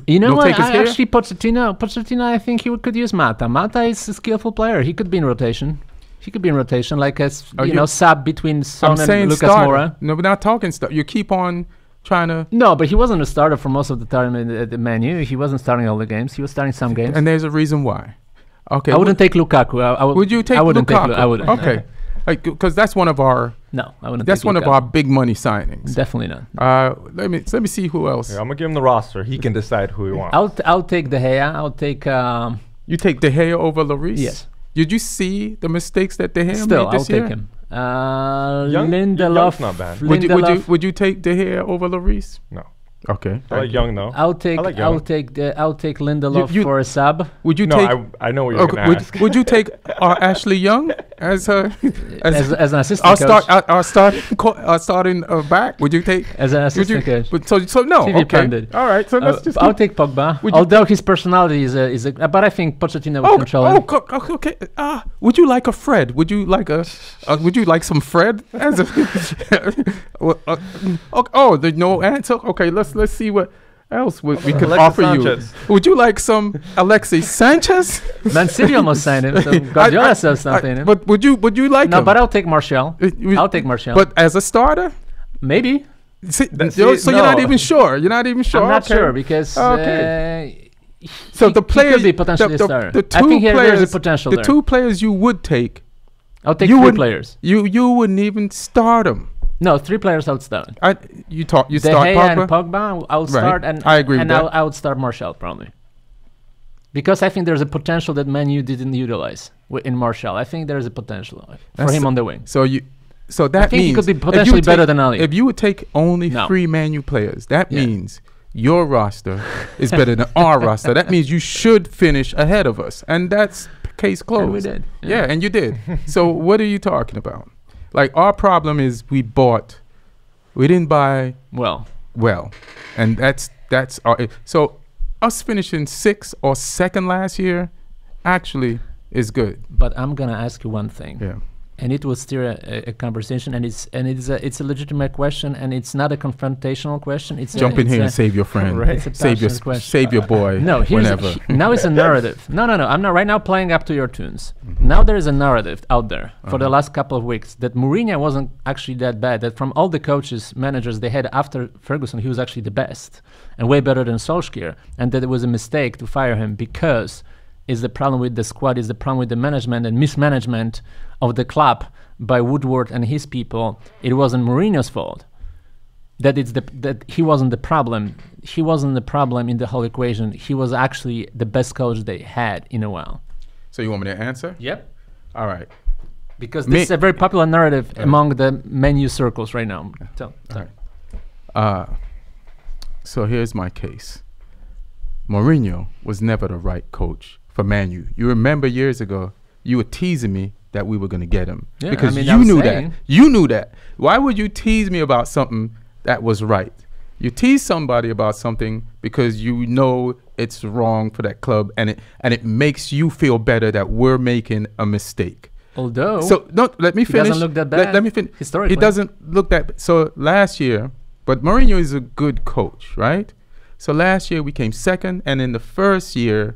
You know what? Actually, Pochettino, I think he could use Mata. Mata is a skillful player. He could be in rotation. Like as sub between Son and Lucas Moura. No, we're not talking stuff. You keep on trying to. No, but he wasn't a starter for most of the time at the Man U. He wasn't starting all the games. He was starting some games. And there's a reason why. Okay. I wouldn't take Lukaku. Would you take Lukaku? I wouldn't. Okay. Like, because that's one of our. No, I wouldn't. That's one of our big money signings. Definitely not. Let me see who else. Yeah, I'm gonna give him the roster. He can decide who he wants. I'll take De Gea. I'll take. You take De Gea over Lloris? Yes. Did you see the mistakes that De Gea Still, made this year? I'll take him. Young's not bad. Would you take De Gea over Lloris? No. Okay. I like Young though. I'll take Lindelof for a sub. Would you No, take? I know what you're gonna ask. Would you take Ashley Young as an assistant coach? Our starting back? Would you take As an assistant coach. So no. TV Okay. pundit. All right. So let's just. I'll take Pogba. Although his personality is a but I think Pochettino will control him. Okay. Would you like a Fred? Would you like would you like some Fred as a? There's no answer. Okay, let's see what else we could Alexis offer Sanchez. you. Would you like some Alexis Sanchez? Man City almost signed him. So Guardiola says something. But would you like him? No, but I'll take Martial. I'll take Martial. But as a starter? Maybe. So you're not even sure. You're not even sure. I'm not Okay. sure because So the players could be potentially a starter. The two I think players, there's a potential there. two players you would take. I'll take you 3 wouldn't- players. You wouldn't even start them. No, 3 players I'll start. You De start Gea Pogba. and Pogba, I'll start, and I agree with that. I would start Martial probably, because I think there's a potential that Man U didn't utilize in Martial. I think there's a potential for him on the wing. So that I think means he could be potentially better than Ali. If you would take only 3 Man U players, that means your roster is better than our roster. That means you should finish ahead of us, and that's case closed. And we did. Yeah, and you did. So what are you talking about? Like, our problem is we didn't buy well, and that's our. So us finishing 6th or 2nd last year actually is good. But I'm gonna ask you one thing. Yeah. And it will steer a conversation, and it's a legitimate question, and it's not a confrontational question. It's Jump in here and save your friend. Right. Save your boy. No, whenever. Now it's a narrative. No. I'm not right now playing up to your tunes. Now there is a narrative out there for the last couple of weeks that Mourinho wasn't actually that bad. That from all the coaches, managers they had after Ferguson, he was actually the best and way better than Solskjaer, and that it was a mistake to fire him because is the problem with the squad, is the problem with the management and mismanagement of the club by Woodward and his people. It wasn't Mourinho's fault. That he wasn't the problem. He wasn't the problem in the whole equation. He was actually the best coach they had in a while. So you want me to answer? Yep. All right. Because this is a very popular narrative among the Man U circles right now. All right. So here's my case. Mourinho was never the right coach for Man U. You remember years ago, you were teasing me that we were going to get him because you knew that. You knew that. Why would you tease me about something that was right? You tease somebody about something because you know it's wrong for that club, and it makes you feel better that we're making a mistake. Although, let me finish. He doesn't look that bad. Let me finish. Historically, he doesn't look that. So last year, but Mourinho is a good coach, right? So last year we came 2nd, and in the first year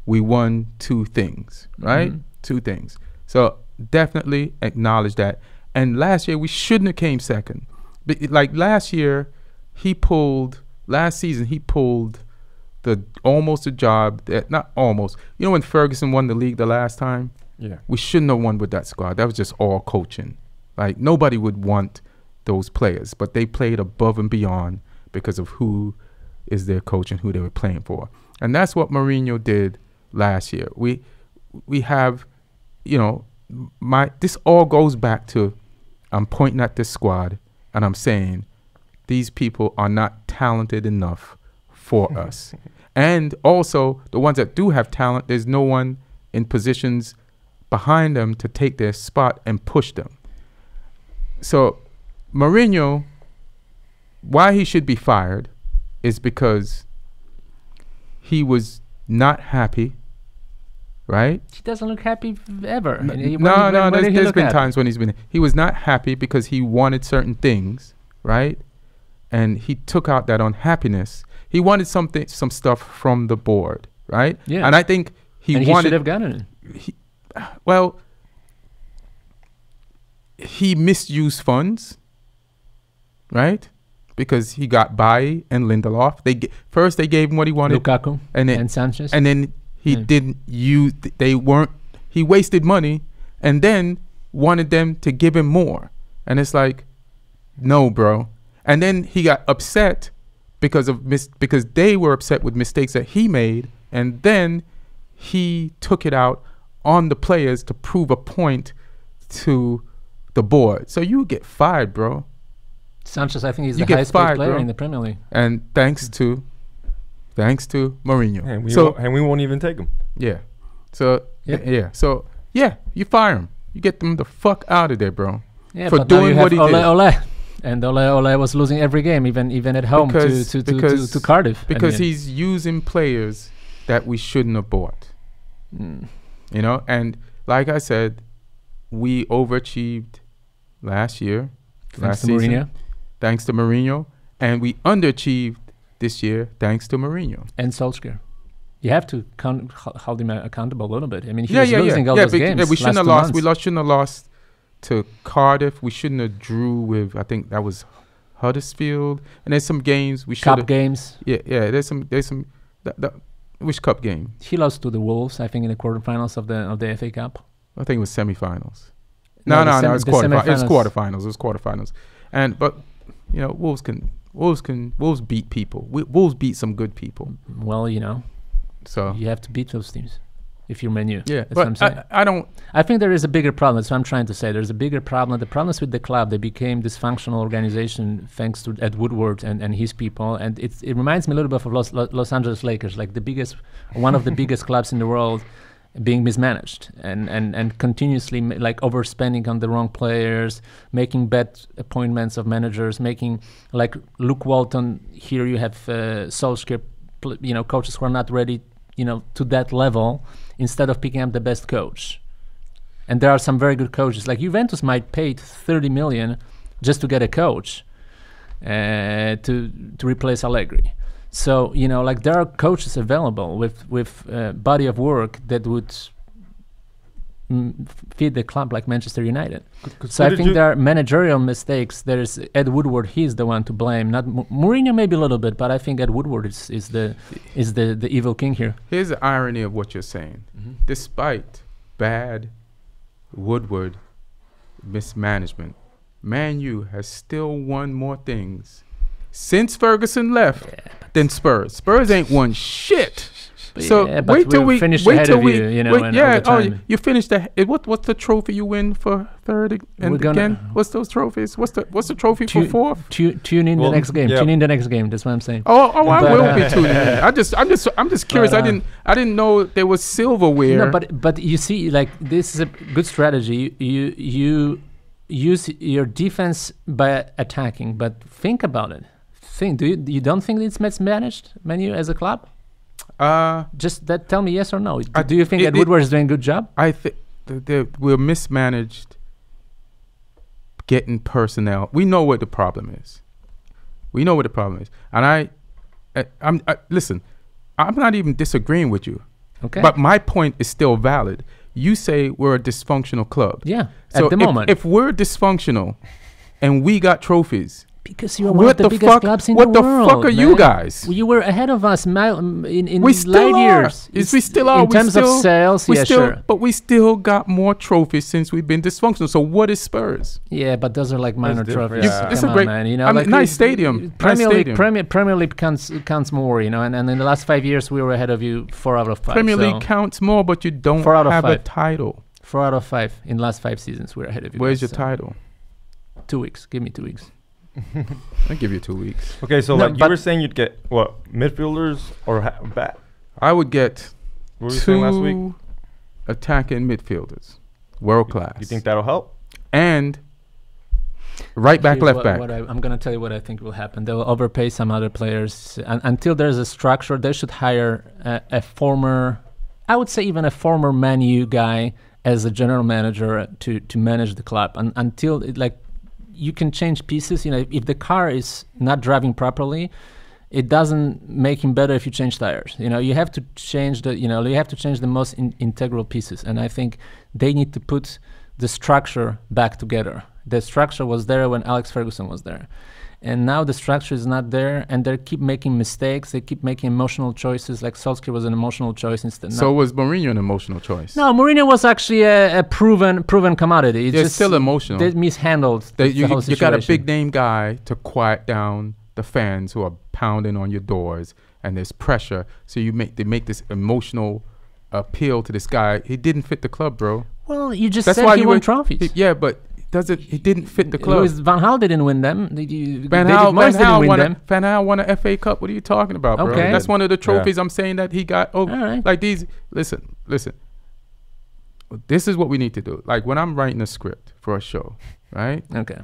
we won 2 things, right? 2 things. So definitely acknowledge that. And last year we shouldn't have came 2nd. Like last season he pulled almost a job that not almost. You know when Ferguson won the league the last time? Yeah. We shouldn't have won with that squad. That was just all coaching. Like nobody would want those players, but they played above and beyond because of who is their coach and who they were playing for. And that's what Mourinho did last year. We have, this all goes back to, I'm pointing at this squad and I'm saying these people are not talented enough for us. And also the ones that do have talent, there's no one in positions behind them to take their spot and push them. So Mourinho, why he should be fired is because he was not happy, right? He doesn't look happy ever. There's been times when he was not happy because he wanted certain things, right? And he took out that unhappiness. He wanted some stuff from the board, right? Yeah. And I think he should have gotten it. He misused funds, right? Because he got Bailly and Lindelof. First they gave him what he wanted, Lukaku and Sanchez, and then he didn't use. He wasted money, and then wanted them to give him more. And it's like, no, bro. And then he got upset because they were upset with mistakes that he made, and then he took it out on the players to prove a point to the board. So you get fired, bro. Sanchez, I think he's the highest paid player in the Premier League. And thanks to Mourinho. And we won't even take him. Yeah. So So you fire him. You get them the fuck out of there, bro. Yeah, for but doing now you what he did. Ole. And Ole was losing every game, even at home to Cardiff. Because he's using players that we shouldn't have bought. You know, and like I said, we overachieved last year. Thanks to Mourinho. Thanks to Mourinho. And we underachieved this year thanks to Mourinho. And Solskjaer. You have to hold him accountable a little bit. I mean, he was losing all those games. Yeah, we shouldn't have lost. We shouldn't have lost to Cardiff. We shouldn't have drew with, I think that was Huddersfield. And there's some games we should have. Cup games. Yeah. There's some. Which cup game? He lost to the Wolves, I think, in the quarterfinals of the FA Cup. I think it was semifinals. No, it was quarterfinals. It was quarterfinals. But you know, Wolves beat people. Wolves beat some good people. Well, you know, so you have to beat those teams if you're Man U. Yeah, that's what I'm saying. I think there is a bigger problem. That's what I'm trying to say. There's a bigger problem. The problem is with the club. They became dysfunctional organization thanks to Ed Woodward and his people. And it reminds me a little bit of Los Angeles Lakers, like one of the biggest clubs in the world, being mismanaged and continuously like overspending on the wrong players, making bad appointments of managers, making like Luke Walton. Here you have Solskjaer, coaches who are not ready, to that level, instead of picking up the best coach. And there are some very good coaches. Like Juventus might pay 30 million just to get a coach to replace Allegri. So, like there are coaches available with body of work that would feed the club like Manchester United. So I think there are managerial mistakes. There's Ed Woodward. He's the one to blame. Not Mourinho, maybe a little bit, but I think Ed Woodward is the evil king here. Here's the irony of what you're saying. Mm-hmm. Despite bad Woodward mismanagement, Man U has still won more things since Ferguson left than Spurs. Spurs ain't won shit. So wait till we finish ahead of you. You finished that. What's the trophy you win for third and again? What's those trophies? What's the trophy for fourth? Tune in the next game. Tune in the next game. That's what I'm saying. I will be tuning in. I'm just curious. I didn't know there was silverware. No, but you see, like this is a good strategy. You use your defense by attacking, but think about it. You don't think it's mismanaged, Man U, as a club? Just that. Tell me yes or no. Do you think Ed Woodward is doing a good job? I think we're mismanaged getting personnel. We know what the problem is. And I'm listen. I'm not even disagreeing with you. Okay. But my point is still valid. You say we're a dysfunctional club. Yeah. So at the moment, if we're dysfunctional and we got trophies. Because you're one of the biggest clubs in the world. What the fuck are you guys? You were ahead of us in we still light years. We still are. In terms of sales, sure. But we still got more trophies since we've been dysfunctional. So what is Spurs? Yeah, but those are like minor trophies. It's a great, man. Like nice stadium. Premier League counts more, and in the last 5 years we were ahead of you 4 out of 5. Premier League counts more, but you don't have a title. 4 out of 5 in the last 5 seasons we're ahead of you. Where's your title? 2 weeks. Give me 2 weeks. I'll give you 2 weeks. Okay, so you were saying you'd get what, midfielders or back? I would get what were you saying last week? 2 attacking midfielders, world class. You think that'll help? And right back, left back. I'm going to tell you what I think will happen. They'll overpay some other players. Until there's a structure, they should hire a former, I would say even a former Man U guy as a general manager to manage the club. Until you can change pieces. If the car is not driving properly, it doesn't make him better if you change tires. You have to change the most integral pieces. And I think they need to put the structure back together. The structure was there when Alex Ferguson was there. and now the structure is not there, and they keep making mistakes. They keep making emotional choices. Like Solskjaer was an emotional choice instead. So was Mourinho an emotional choice? No, Mourinho was actually a proven commodity. It's just still emotional. They mishandled the whole situation. You got a big name guy to quiet down the fans who are pounding on your doors, and there's pressure. So they make this emotional appeal to this guy. He didn't fit the club, bro. Well, you just said he won trophies. Yeah, but he didn't fit the club. Van Gaal didn't win them. Van Gaal won a FA Cup. What are you talking about, bro? Okay. That's one of the trophies I'm saying that he got. Oh, right. Like these. Listen. This is what we need to do. Like when I'm writing a script for a show, right? Okay.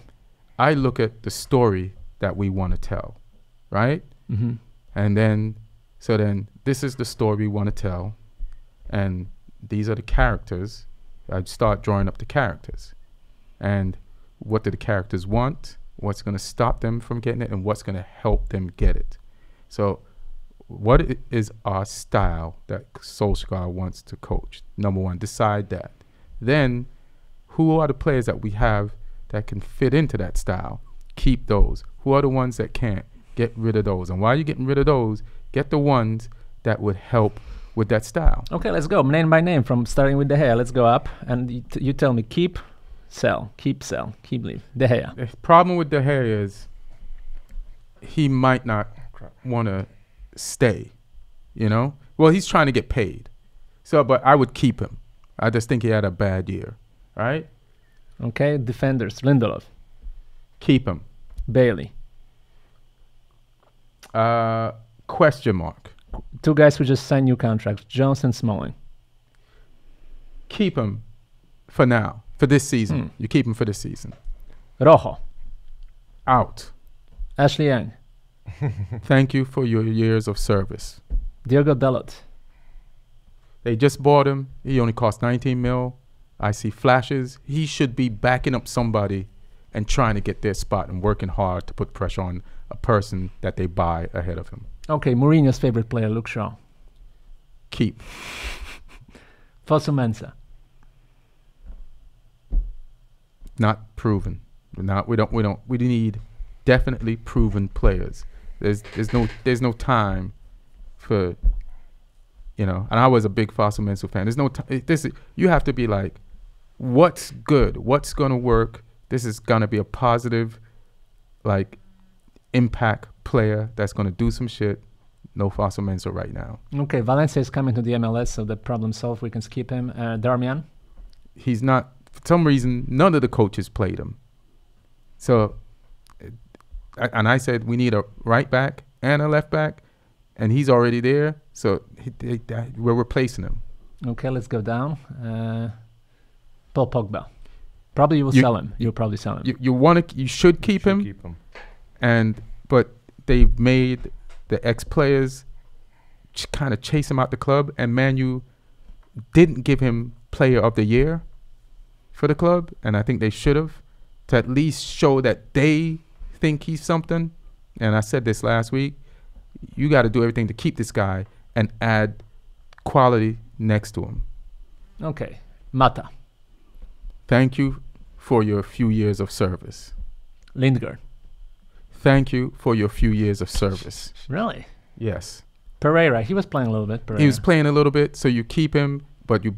I look at the story that we want to tell, right? Mm-hmm. And then this is the story we want to tell, and these are the characters. I'd start drawing up the characters. And what do the characters want? What's going to stop them from getting it? And what's going to help them get it? So what is our style that Solskjaer wants to coach? Number one, decide that. Then who are the players that we have that can fit into that style? Keep those. Who are the ones that can't? Get rid of those. And while you're getting rid of those, get the ones that would help with that style. Okay, let's go name by name from starting with De Gea. Let's go up, and you tell me keep, sell, keep, leave. De Gea. The problem with De Gea is he might not want to stay, you know? Well, he's trying to get paid. So, but I would keep him. I just think he had a bad year, right? Okay, defenders. Lindelof. Keep him. Bailey. Question mark. Two guys who just signed new contracts, Jones and Smalling. Keep him for now, for this season. You keep him for this season. Rojo. Out. Ashley Young. Thank you for your years of service. Diogo Dalot. They just bought him. He only cost 19 mil. I see flashes. He should be backing up somebody and trying to get their spot and working hard to put pressure on a person that they buy ahead of him. Okay, Mourinho's favorite player, Luke Shaw. Keep. Fosu Mensah. Not proven. We need definitely proven players. There's no time for, you know. And I was a big Fosu Mensah fan. There's no time. You have to be like, what's good? What's gonna work? This is gonna be a positive, like, impact player that's gonna do some shit. No Fosu Mensah right now. Okay, Valencia is coming to the MLS, so the problem solved. We can skip him. Darmian. He's not. For some reason, none of the coaches played him. So, and I said we need a right back and a left back, and he's already there. So we're replacing him. Okay, let's go down. Paul Pogba. Probably you will sell him. You'll probably sell him. You should keep him. But they've made the ex-players kind of chase him out the club, and Man U didn't give him Player of the Year for the club, and I think they should have, to at least show that they think he's something. And I said this last week, you got to do everything to keep this guy and add quality next to him. Okay, Mata. Thank you for your few years of service. Lindgren. Thank you for your few years of service. Really? Yes. Pereira, he was playing a little bit. He was playing a little bit, so you keep him, but you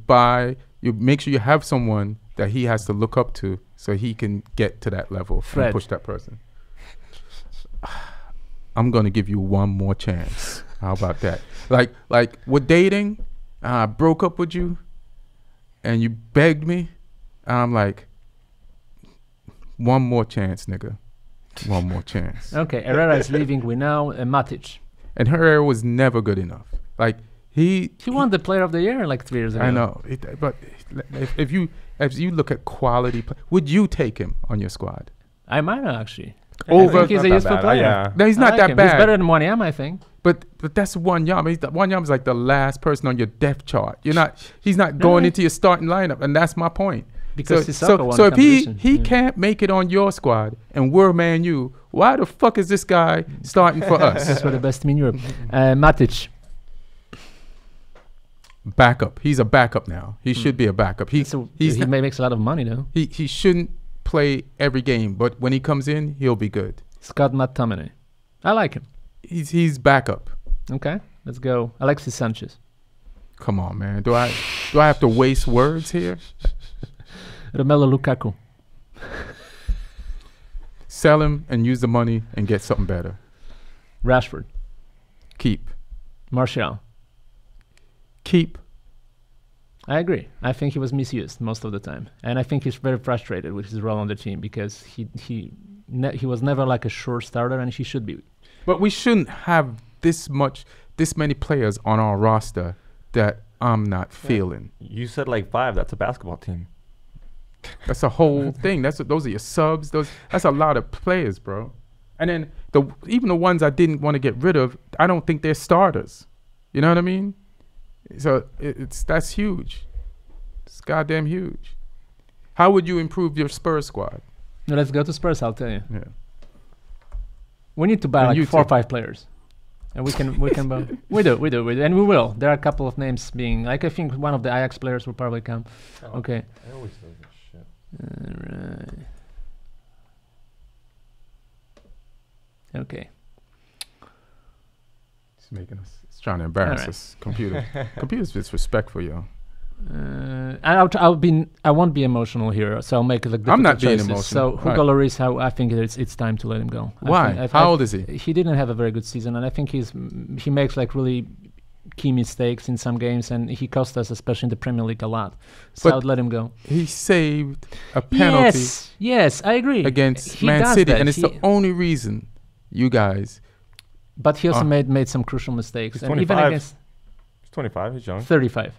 make sure you have someone that he has to look up to so he can get to that level and push that person. I'm going to give you one more chance. How about that? Like with dating, I broke up with you and you begged me. I'm like, one more chance, nigga. One more chance. Okay, Herrera is leaving. We know. Matic. And Herrera was never good enough. Like he won the Player of the Year like 3 years ago. I know, but if you look at quality, would you take him on your squad? I might not actually. Over, I think he's a useful player. Yeah. No, he's not that bad. He's better than Wanyama, I think. But that's Wanyama. Wanyama's like the last person on your depth chart. He's not going into your starting lineup, and that's my point. Because so if he can't make it on your squad and we're Man U, why the fuck is this guy starting for us? That's for the best team in Europe. Matic. Backup. He's a backup now. He should be a backup. He makes a lot of money though. He shouldn't play every game, but when he comes in, he'll be good. Scott McTominay. I like him. He's backup. Okay, let's go. Alexis Sanchez. Come on, man. Do I have to waste words here? Romelu Lukaku. Sell him and use the money and get something better. Rashford. Keep. Martial. Keep. I agree. I think he was misused most of the time, and I think he's very frustrated with his role on the team because he was never like a sure starter, and he should be. But we shouldn't have this many players on our roster that I'm not feeling. You said like 5. That's a basketball team. That's a whole thing. Those are your subs. That's a lot of players, bro. And then even the ones I didn't want to get rid of, I don't think they're starters. You know what I mean? So that's huge. It's goddamn huge. How would you improve your Spurs squad? No, let's go to Spurs. I'll tell you. Yeah. We need to buy like 4 or 5 players, and we can buy. We do, and we will. There are a couple of names being like I think one of the Ajax players will probably come. Oh, okay. I always say this shit. Right. Okay. He's making us. He's trying to embarrass us. Computer's disrespectful, yo. I won't be emotional here, so I'll make the difficult I'm not being choices. emotional. So Hugo Lloris, I think it's time to let him go. Why? How old is he? He didn't have a very good season, and I think he makes like really key mistakes in some games, and he cost us, especially in the Premier League, a lot. So I'd let him go. He saved a penalty. Yes, I agree. Against Man City, and it's the only reason you guys. But he also made some crucial mistakes, He's and even against. He's 25. He's young. 35.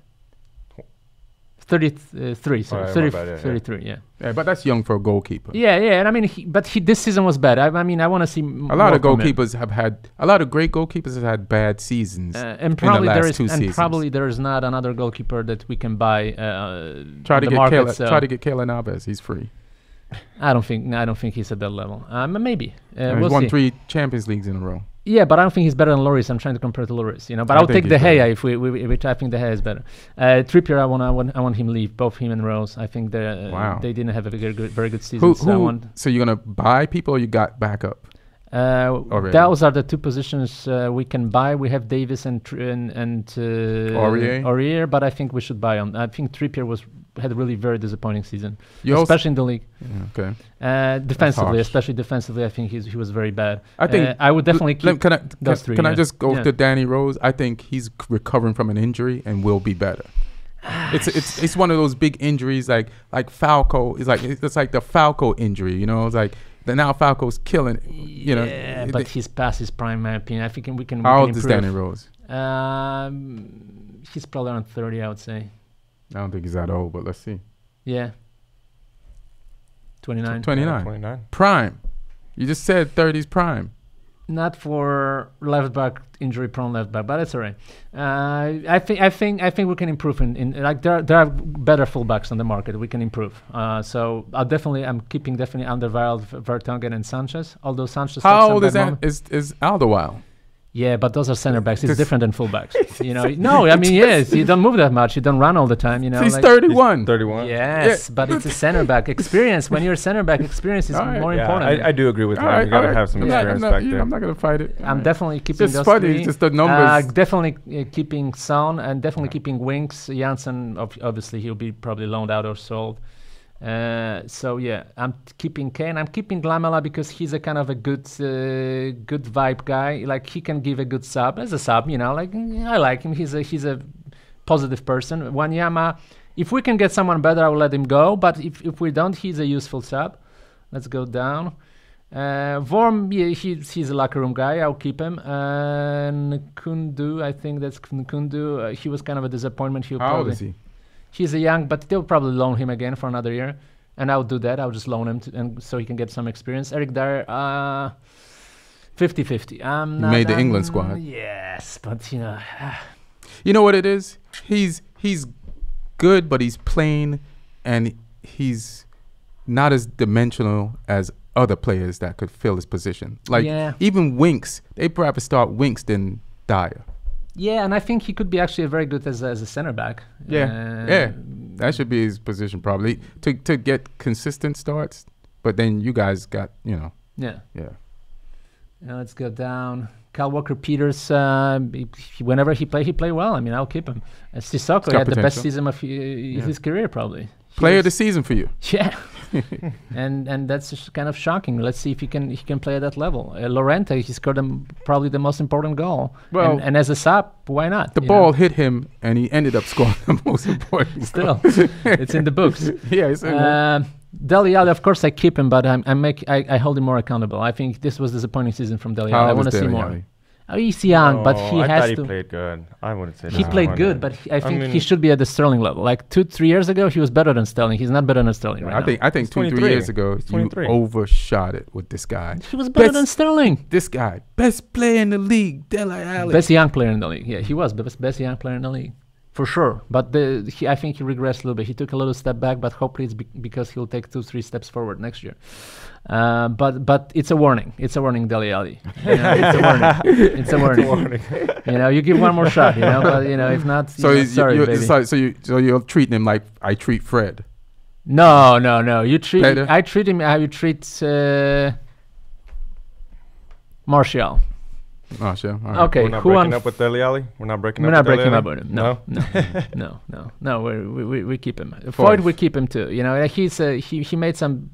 33, sorry. 33, yeah. Yeah, but that's young for a goalkeeper. Yeah, and I mean, this season was bad. I mean, I want to see a lot of goalkeepers have had a lot of great goalkeepers have had bad seasons. And probably in the last 2 seasons. Probably there is not another goalkeeper that we can buy. Try to get Keylor Navas. He's free. I don't think he's at that level. Maybe he's won 3 Champions Leagues in a row. Yeah, but I don't think he's better than Lloris. I'm trying to compare to Lloris, But I'll take De Gea if which I think De Gea is better. Trippier, I want him leave. Both him and Rose. I think they didn't have a very good season. So you're gonna buy people, or you got backup? Those are the 2 positions we can buy. We have Davis and Aurier, but I think we should buy on. I think Trippier had a really very disappointing season, especially in the league. Okay. Especially defensively, I think he was very bad. I think I would definitely keep those 3. Can I just go to Danny Rose? I think he's recovering from an injury and will be better. It's one of those big injuries like Falco. It's like the Falco injury. It's like. Now Falco's killing it, Yeah, but he's past his prime, in my opinion. I think we can. How old is Danny Rose? He's probably around 30, I would say. I don't think he's that old, but let's see. Yeah. 29. 29. Prime. You just said 30's prime. Not for left back, injury prone left back, but it's all right. I think we can improve in like there are better fullbacks on the market. We can improve. So I'm keeping Alderweireld, Vertonghen, and Sanchez. Although Sanchez. How old is Alderweireld? Yeah, but those are center backs. It's different than fullbacks. No, I mean, yes, you don't move that much. You don't run all the time. He's 31. 31. Yes, but it's a center back experience. When you're a center back, experience is more important. I do agree with that. You gotta have some experience back there. I'm not gonna fight it. I'm definitely keeping those 3. It's just the numbers. Definitely keeping Son and definitely keeping Winks. Janssen, obviously, he'll be probably loaned out or sold. So yeah, I'm keeping Kane. I'm keeping Lamela because he's a kind of a good vibe guy. Like he can give a good sub as a sub. Like I like him. He's a positive person. Wanyama, if we can get someone better, I will let him go. But if we don't, he's a useful sub. Let's go down. Vorm, yeah, he's a locker room guy. I'll keep him. And Kundu, I think that's Kundu. He was kind of a disappointment. How old is he? He's a young, but they'll probably loan him again for another year, and I'll do that. I'll just loan him, and so he can get some experience. Eric Dyer, 50-50. He made the England squad. Yes, but you know what it is? He's good, but he's plain, and he's not as dimensional as other players that could fill his position. Even Winks, they'd rather start Winks than Dyer. Yeah, and I think he could be actually very good as a center back. Yeah, that should be his position probably to get consistent starts. But then you guys got Yeah. Let's go down. Kyle Walker-Peters, whenever he played well. I mean, I'll keep him. Sissoko had the best season of his career, probably. Player of the season for you. Yeah. and that's just kind of shocking. Let's see if he can play at that level. Llorente, he scored probably the most important goal. Well, and as a sub, why not? The ball hit him, and he ended up scoring the most important. Still, it's in the books. Yeah, it's in Dele Alli, of course, I keep him, but I hold him more accountable. I think this was a disappointing season from Dele Alli. I want to see more. Oh, he's young, but he has to. He played good. I wouldn't say he played good, but I think he should be at the Sterling level. Like 2-3 years ago, he was better than Sterling. He's not better than Sterling right now. I think 2-3 years ago, you overshot it with this guy. He was better than Sterling. This guy, best player in the league, Dele Alli. Best young player in the league. Yeah, he was the best young player in the league. For sure, but I think he regressed a little bit. He took a little step back, but hopefully it's because he'll take 2-3 steps forward next year. But it's a warning. It's a warning, Dele Alli. It's a warning. It's a warning. You give one more shot. But if not, sorry, baby. So you're treating him like I treat Fred. No. I treat him how you treat Martial. Oh, sure. Right. Okay, we're not breaking up with Dele Alli. We're not breaking up with him. No. We keep him. Foyt, we keep him too. He made some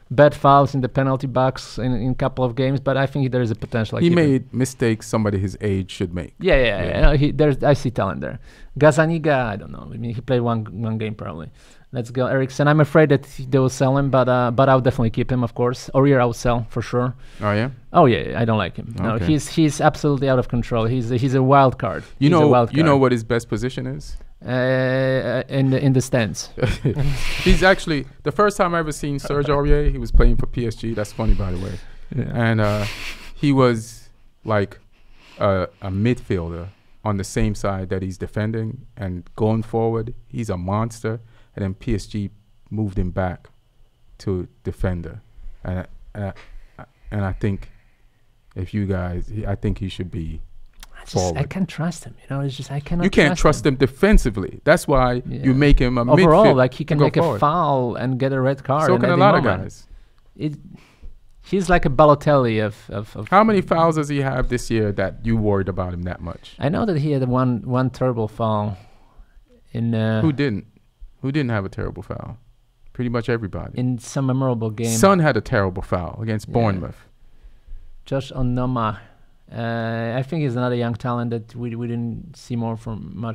bad fouls in the penalty box in a couple of games, but I think there is a potential. He made mistakes somebody his age should make. Yeah. I see talent there. Gazzaniga, I don't know. I mean, he played one game probably. Let's go, Eriksen. I'm afraid that they will sell him, but I'll definitely keep him, of course. Aurier I'll sell for sure. Oh yeah. Oh yeah. I don't like him. Okay. No, he's absolutely out of control. He's a wild card. You know what his best position is? In the stands. He's actually the first time I ever seen Serge Aurier. He was playing for PSG. That's funny, by the way. Yeah. And he was like a midfielder on the same side that he's defending and going forward. He's a monster. And then PSG moved him back to defender, and I think I think he should be forward. I can't trust him. It's just I cannot. You can't trust him defensively. That's why you make him a overall. Midfield Like he can make a foul and get a red card. So can a lot of guys. He's like a Balotelli of. How many fouls does he have this year that you worried about him that much? I know that he had one terrible foul. Who didn't? Who didn't have a terrible foul? Pretty much everybody. In some memorable game. Son had a terrible foul against Bournemouth. Josh Onoma. I think he's another young talent that we didn't see much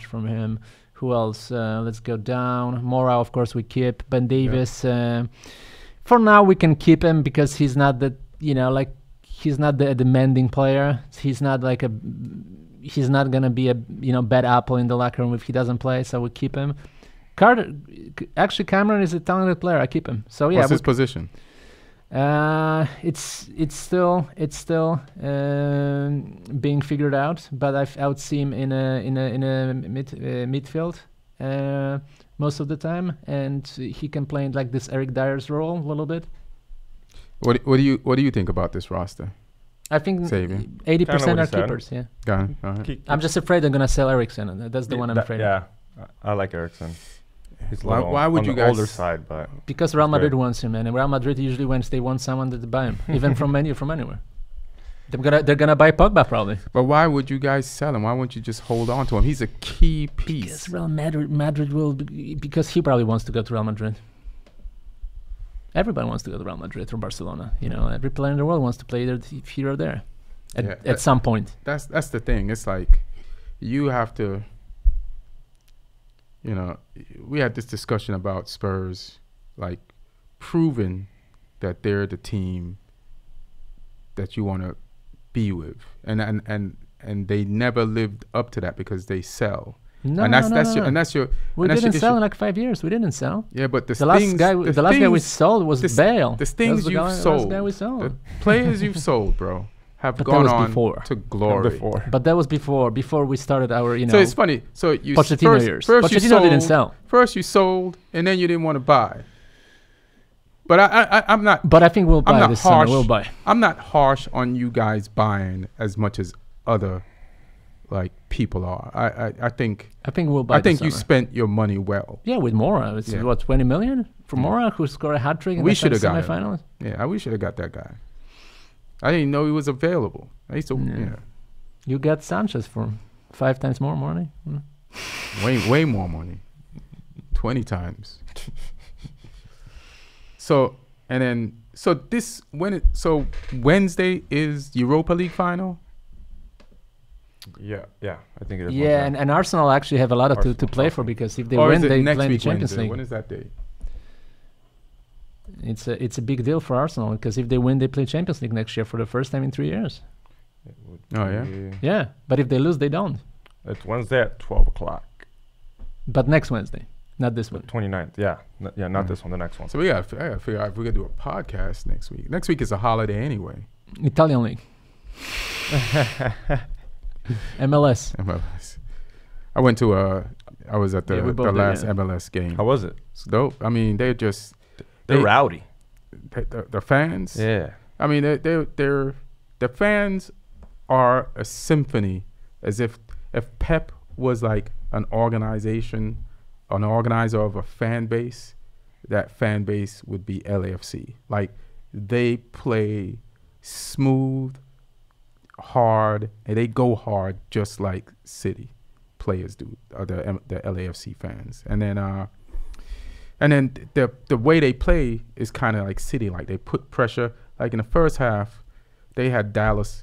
from him. Who else? Let's go down. Mora, of course, we keep. Ben Davis. Yeah. For now, we can keep him because he's not he's not the demanding player. He's not gonna be a bad apple in the locker room if he doesn't play. So we keep him. Cameron is a talented player. I keep him. So yeah. What's his position? It's still being figured out, but I would see him in a midfield most of the time, and he can play in like this Eric Dyer's role a little bit. What do you think about this roster? I think Xavier. 80% are keepers. Yeah. Got it. I'm just afraid they're gonna sell Eriksen. That's the one I'm afraid. Yeah, I like Eriksen. He's why would you on the guys older side, but because Real Madrid wants him, and Real Madrid usually when they want someone that buy him, even from anywhere. They're gonna buy Pogba probably. But why would you guys sell him? Why wouldn't you just hold on to him? He's a key piece. Because Real Madrid will because he probably wants to go to Real Madrid. Everybody wants to go to Real Madrid or Barcelona. Every player in the world wants to play either here or there at some point. That's the thing. It's like you have to. We had this discussion about Spurs, like proving that they're the team that you want to be with, and they never lived up to that because they sell. No. We didn't sell in like 5 years. We didn't sell. Yeah, but the last guy we sold was Bale. The things you've sold, the players you've sold, bro. Have gone on to glory. But that was before we started our, So it's funny. So you Pochettino years. Pochettino didn't sell. First you sold, and then you didn't want to buy. But I'm not. But I think we'll buy this summer. We'll buy. I'm not harsh on you guys buying as much as other people are. I think we'll buy. I think you spent your money well. Yeah, with Mora, it's 20 million for Mora, who scored a hat trick in the semifinals. Yeah, we should have got that guy. I didn't know he was available. I used to, yeah. You got Sanchez for 5 times more money. Way more money. 20 times. So Wednesday is Europa League final? Yeah, I think it is. Yeah, and Arsenal actually have a lot to play for, because if they win, they play in the Champions League. When is that date? It's a big deal for Arsenal, because if they win, they play Champions League next year for the first time in 3 years. Oh, yeah? Yeah, but if they lose, they don't. It's Wednesday at 12 o'clock. But next Wednesday, not this one. 29th, not this one, the next one. So I gotta figure out if we're gonna do a podcast next week. Next week is a holiday anyway. Italian League. MLS. I was at the last MLS game. How was it? It's dope. I mean, they're rowdy. The fans. Yeah. I mean, the fans are a symphony, as if Pep was like an organizer of a fan base. That fan base would be LAFC. Like, they play smooth, hard, and they go hard just like City players do, the LAFC fans. And then the way they play is kind of like City. Like, they put pressure. Like, in the first half, they had Dallas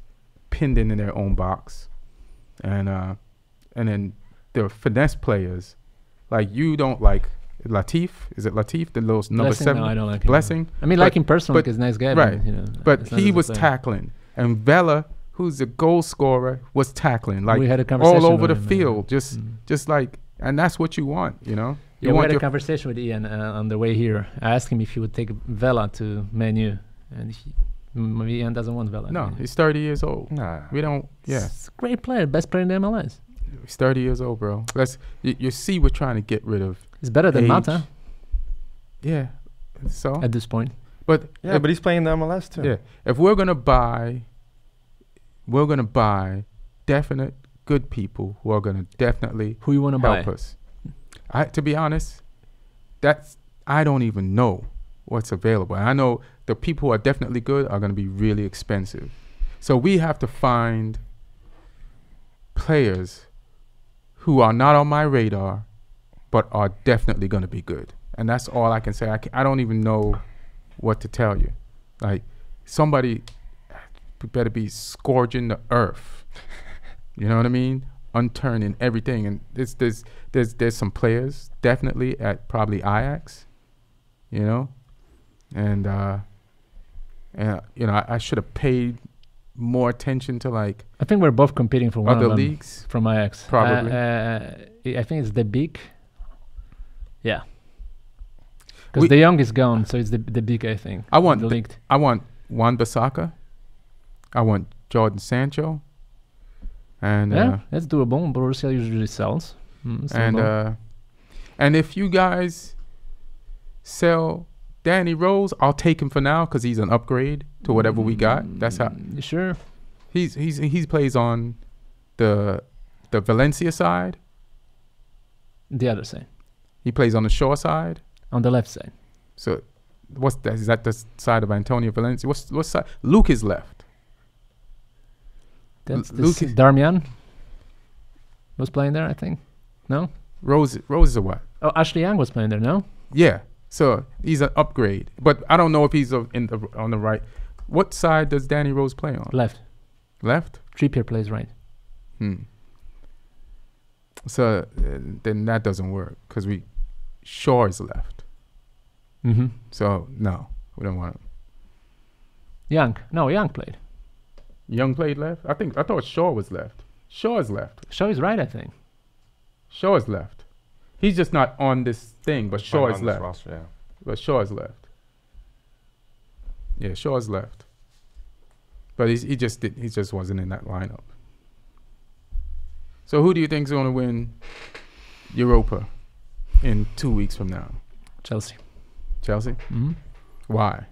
pinned in their own box, and then the finesse players, like, you don't like Latif. Is it Latif, the little number 7? No, I don't like him. Blessing. I mean, like him personally, because he's a nice guy. Right. But he was player. tackling, and Vela, who's a goal scorer, was tackling, like, we had a conversation all over with the him, field, just like, and that's what you want, you know. Yeah, we had a conversation with Ian on the way here. I asked him if he would take Vela to Man U, and Ian doesn't want Vela. No, he's 30 years old. Nah. We don't, He's a great player, best player in the MLS. He's 30 years old, bro. You see, we're trying to get rid of He's better than age. Mata. Yeah. So at this point. But but he's playing the MLS too. Yeah. If we're gonna buy definite good people who are gonna definitely who you want to buy us. To be honest, I don't even know what's available. And I know the people who are definitely good are gonna be really expensive. So we have to find players who are not on my radar, but are definitely gonna be good. And that's all I can say. I don't even know what to tell you. Like, somebody better be scourging the earth. You know what I mean? Unturning everything. And there's some players definitely at probably Ajax, you know? And you know, I should have paid more attention to, like, I think we're both competing for one other of them leagues from Ajax. probably. I think it's the big. Yeah. Because De Jong is gone, so it's the big, I think. I want Wan-Bissaka. I want Jordan Sancho. And that's doable. Borussia usually sells. And if you guys sell Danny Rose, I'll take him for now, because he's an upgrade to whatever we got. That's how. Sure. He plays on the Valencia side. The other side. He plays on the Shore side. On the left side. So, what's that? Is that the side of Antonio Valencia? What side? Luke is left. That's Darmian was playing there, I think. No? Rose is a what? Oh, Ashley Young was playing there, no? Yeah. So he's an upgrade, but I don't know if he's on the right. What side does Danny Rose play on? Left. Left? Trippier plays right. So then that doesn't work, because Shaw is left. Mm-hmm. So no, we don't want him. Young played. Young played left? I thought Shaw was left. Shaw is left. Shaw is right, I think. Shaw is left. He's just not on this thing, but Shaw is left. Roster, yeah. But Shaw is left. Yeah, Shaw is left. But he just wasn't in that lineup. So who do you think is going to win Europa in 2 weeks from now? Chelsea. Mm-hmm. Why?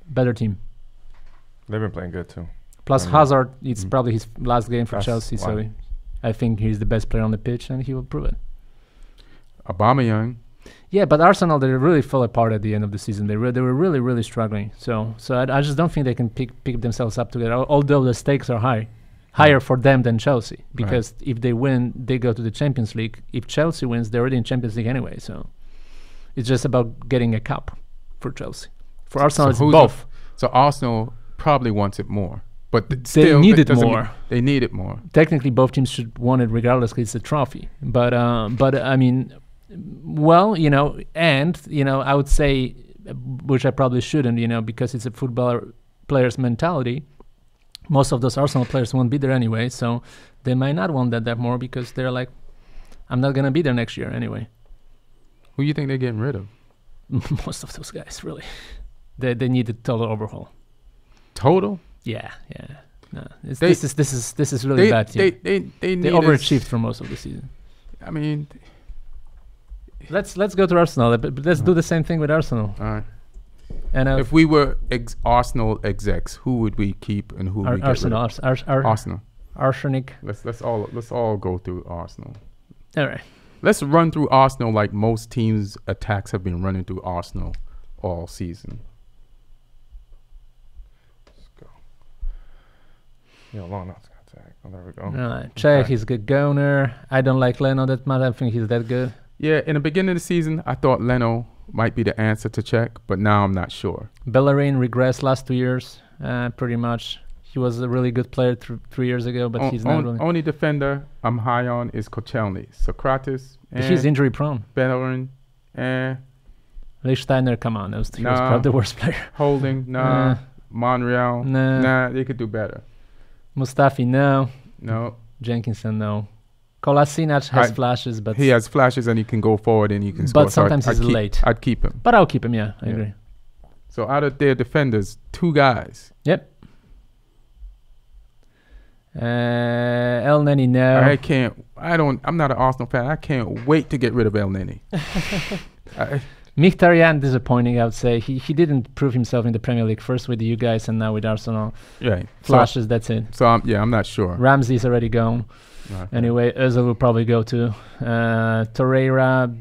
Better team. They've been playing good too. Plus Hazard, it's probably his last game for Chelsea, so I think he's the best player on the pitch, and he will prove it. Aubameyang. Yeah, but Arsenal, they really fell apart at the end of the season. They were really, really struggling. So I just don't think they can pick themselves up together, although the stakes are higher for them than Chelsea. Because if they win, they go to the Champions League. If Chelsea wins, they're already in Champions League anyway. So it's just about getting a cup for Chelsea. For Arsenal, it's both. So Arsenal probably wants it more. But they need it more. They need it more. Technically, both teams should want it regardless because it's a trophy. But I mean... Well, I would say, which I probably shouldn't, because it's a footballer player's mentality. Most of those Arsenal players won't be there anyway, so they might not want that more because they're like, I'm not going to be there next year anyway. Who do you think they're getting rid of? Most of those guys, really. They need a total overhaul. Total? Yeah. No, this is really bad. They overachieved for most of the season. I mean... Let's go to Arsenal, but let's do the same thing with Arsenal. All right. And if we were Arsenal execs, who would we keep and who would we get rid of? Arsenal. Arsenic. Let's all go through Arsenal. All right. Let's run through Arsenal like most teams' attacks have been running through Arsenal all season. Let's go. Longnout's gonna attack. Oh, there we go. All right. Czech, he's a good goner. I don't like Leno that much. I don't think he's that good. Yeah, in the beginning of the season, I thought Leno might be the answer to Czech, but now I'm not sure. Bellerin regressed last 2 years, pretty much. He was a really good player 3 years ago, but he's not really. Only defender I'm high on is Koscielny. Socrates. He's injury prone. Bellerin. Lichtsteiner, come on. He was probably the worst player. Holding, Monreal. They could do better. Mustafi, no. Jenkinson, no. Kolasinac has flashes, but... He has flashes and he can go forward and he can score. But sometimes he's late. I'd keep him. But I'll keep him, I agree. So out of their defenders, 2 guys. Yep. El Neni, no. I'm not an Arsenal fan. I can't wait to get rid of El Neni. Mkhitaryan, disappointing, I would say. He didn't prove himself in the Premier League, first with you guys and now with Arsenal. Right. Flashes, that's it. So, I'm not sure. Ramsey's already gone. Okay. Anyway, Özil will probably go to Torreira.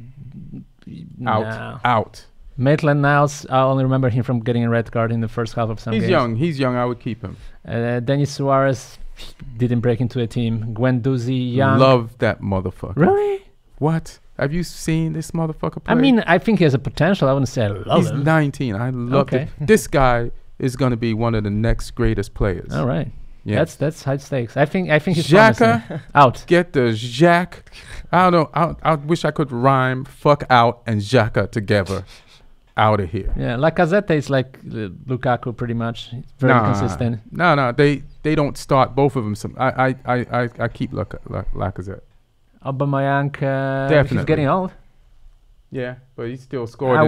Out. Maitland-Niles, I only remember him from getting a red card in the first half of some games. He's young. I would keep him. Denis Suarez didn't break into a team. Guendouzi, young. Love that motherfucker. Really? What? Have you seen this motherfucker play? I mean, I think he has a potential. I wouldn't say I love him. He's 19. I love it. This guy is going to be one of the next greatest players. All right. Yeah. That's high stakes. I think he's Xhaka out. Get the Xhaka. I don't know. I wish I could rhyme fuck out and Xhaka together. Out of here. Yeah, Lacazette is like Lukaku pretty much. Very consistent. No. They don't start both of them. I keep Lacazette. Aubameyang, definitely. He's getting old. Yeah, but he still scored.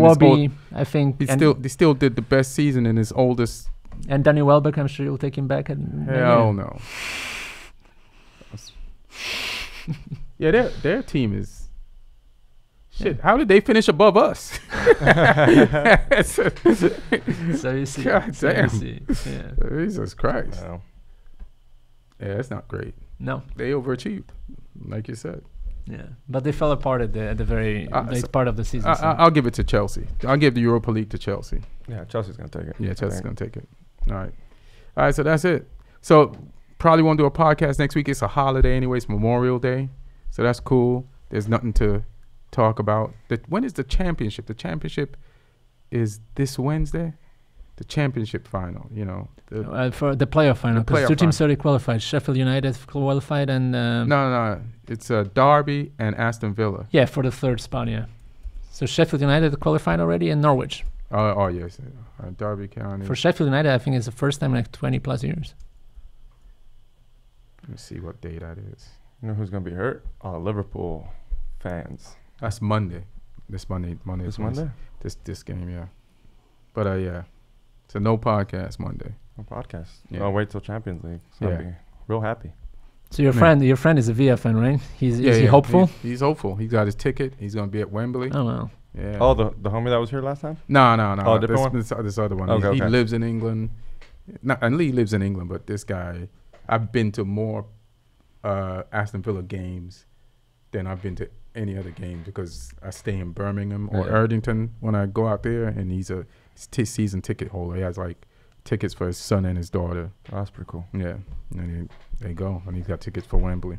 I think he still did the best season in his oldest. And Danny Welbeck, I'm sure you'll take him back. Hell no. Yeah, their team is shit. How did they finish above us? So you see. God damn. Yeah. Jesus Christ. No. Yeah, it's not great. No. They overachieved, like you said. Yeah, but they fell apart at the very late part of the season. I'll give it to Chelsea. I'll give the Europa League to Chelsea. Yeah, Chelsea's going to take it. Yeah, Chelsea's going to take it. All right, so that's it. So probably won't do a podcast next week. It's a holiday anyway. It's Memorial Day. So that's cool. There's nothing to talk about. When is the championship? The championship is this Wednesday. The championship final, for the playoff final, because 2 teams already qualified. Sheffield United qualified, and no, it's Derby and Aston Villa. Yeah, for the 3rd spot. Yeah, so Sheffield United qualified already, and Norwich. Oh yes, Derby County. For Sheffield United, I think it's the first time in like 20+ years. Let me see what day that is. You know who's gonna be hurt? Liverpool fans. That's Monday. This Monday. This Monday. This game, yeah. But yeah. So no podcast Monday. No podcast. Yeah. I'll wait till Champions League. So I'll be real happy. So your friend is a Villa fan, right? Is he hopeful? He's hopeful. He got his ticket. He's gonna be at Wembley. Oh wow. Yeah. Oh, the homie that was here last time? No. Oh, different one? This other one. Okay, he lives in England. And Lee lives in England, but this guy, I've been to more Aston Villa games than I've been to any other game because I stay in Birmingham or Yeah. Erdington when I go out there, and he's a season ticket holder. He has like tickets for his son and his daughter. Oh, that's pretty cool. Yeah, and they go, and he's got tickets for Wembley.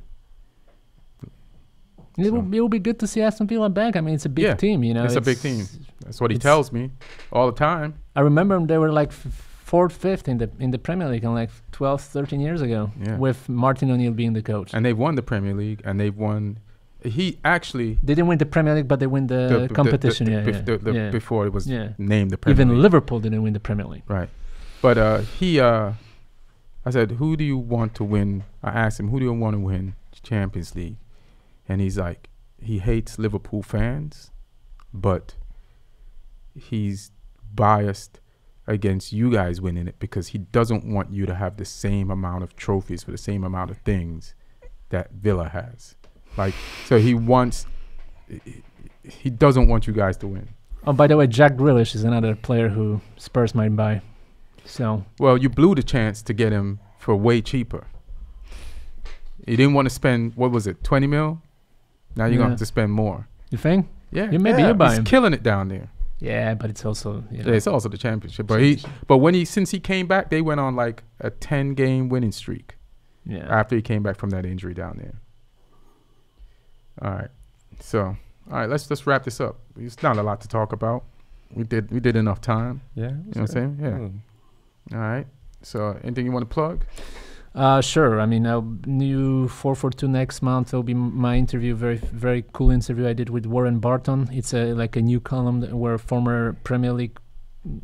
It will be good to see Aston Villa back. I mean, it's a big team, you know. It's a big team. That's what he tells me all the time. I remember they were like fourth, fifth in the Premier League, like 12, 13 years ago, with Martin O'Neill being the coach. And they've won the Premier League, and they've won. He actually they didn't win the Premier League, but they win the competition. Before it was named the Premier League. Even Liverpool didn't win the Premier League. Right, but I said, who do you want to win? I asked him, who do you want to win Champions League? And he's like, he hates Liverpool fans, but he's biased against you guys winning it because he doesn't want you to have the same amount of trophies for the same amount of things that Villa has. Like, so he doesn't want you guys to win. Oh, by the way, Jack Grealish is another player who Spurs might buy. So, well, you blew the chance to get him for way cheaper. You didn't want to spend, what was it, 20 mil? Now you're going to have to spend more. You think? Yeah. Maybe you buy him. He's killing it down there. Yeah, but it's also, yeah, it's also the championship. But since he came back, they went on like a 10-game winning streak. Yeah. After he came back from that injury down there. All right. So, all right, let's just wrap this up. It's not a lot to talk about. We did enough time. Yeah. You know what I'm saying? Yeah. All right. So, anything you want to plug? Sure. I mean, new 442 next month. There'll be my interview. Very, very cool interview I did with Warren Barton. It's like a new column where former Premier League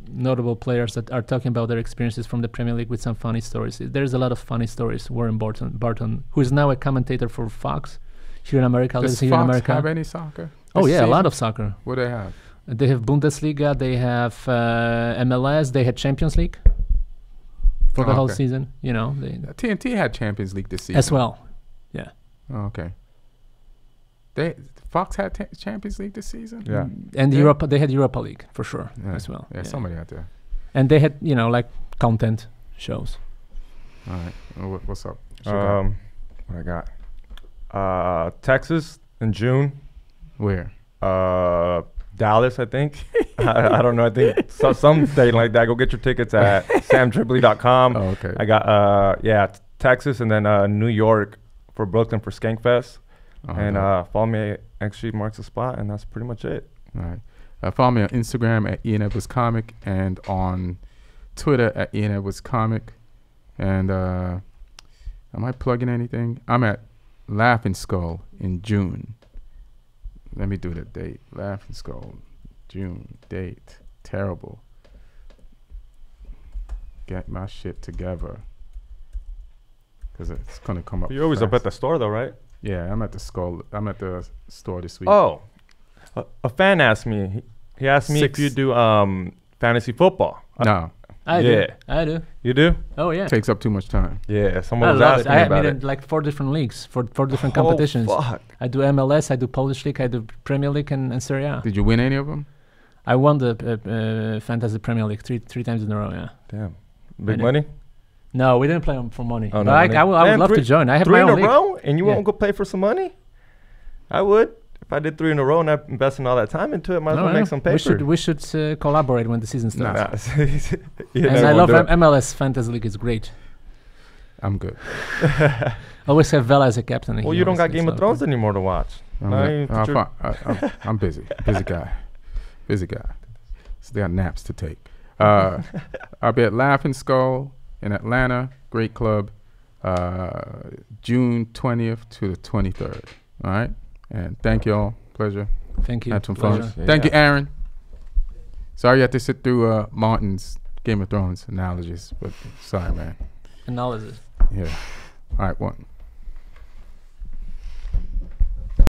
notable players that are talking about their experiences from the Premier League with some funny stories. There's a lot of funny stories. Warren Barton, who is now a commentator for Fox here in America. Does Fox have any soccer? Oh yeah, a lot of soccer. What do they have? They have Bundesliga. They have MLS. They had Champions League. For the whole season, you know. TNT had Champions League this season. As well, yeah. Oh, okay. Fox had Champions League this season? Yeah. And they had Europa League, for sure, as well. Yeah, somebody out there. And they had, like, content shows. All right. What's up? What I got? Texas in June. Where? Dallas, I think. I don't know. I think something like that. Go get your tickets at samtripoli.com. Oh, okay. I got Texas and then New York for Brooklyn for Skankfest. And follow me at XG Marks the Spot, and that's pretty much it. All right. Follow me on Instagram at Ian Edwards Comic and on Twitter at Ian Edwards Comic. And am I plugging anything? I'm at Laughing Skull in June. Let me do the date. Laughing Skull, June, date. Terrible. Get my shit together. Because it's going to come up. You're always up at the store, though, right? Yeah, I'm at the store this week. Oh, a fan asked me. He asked me if you do fantasy football. No. I do. You do? Oh, yeah. Takes up too much time. Yeah, someone was asking me about it. I mean, like 4 different leagues, for 4 different competitions. Fuck. I do MLS, I do Polish League, I do Premier League and Serie A. Did you win any of them? I won the Fantasy Premier League three times in a row, yeah. Damn. Big money? No, we didn't play for money. Oh, but I would love to join. I have my own league. 3 in a row? And you won't go play for some money? I would. If I did 3 in a row and I invested all that time into it, might as well make some paper. We should collaborate when the season starts. And I love MLS Fantasy League. It's great. I'm good. Always have Vela as a captain. Well, you don't got Game of Thrones anymore to watch. I'm busy. Busy guy. So they got naps to take. I'll be at Laughing Skull in Atlanta. Great club. June 20th to the 23rd. All right? And thank you all. Pleasure. Thank you. Had some fun. Thank you, Aaron. Sorry you had to sit through Martin's Game of Thrones analogies, but sorry, man. Analysis. Yeah. All right, one.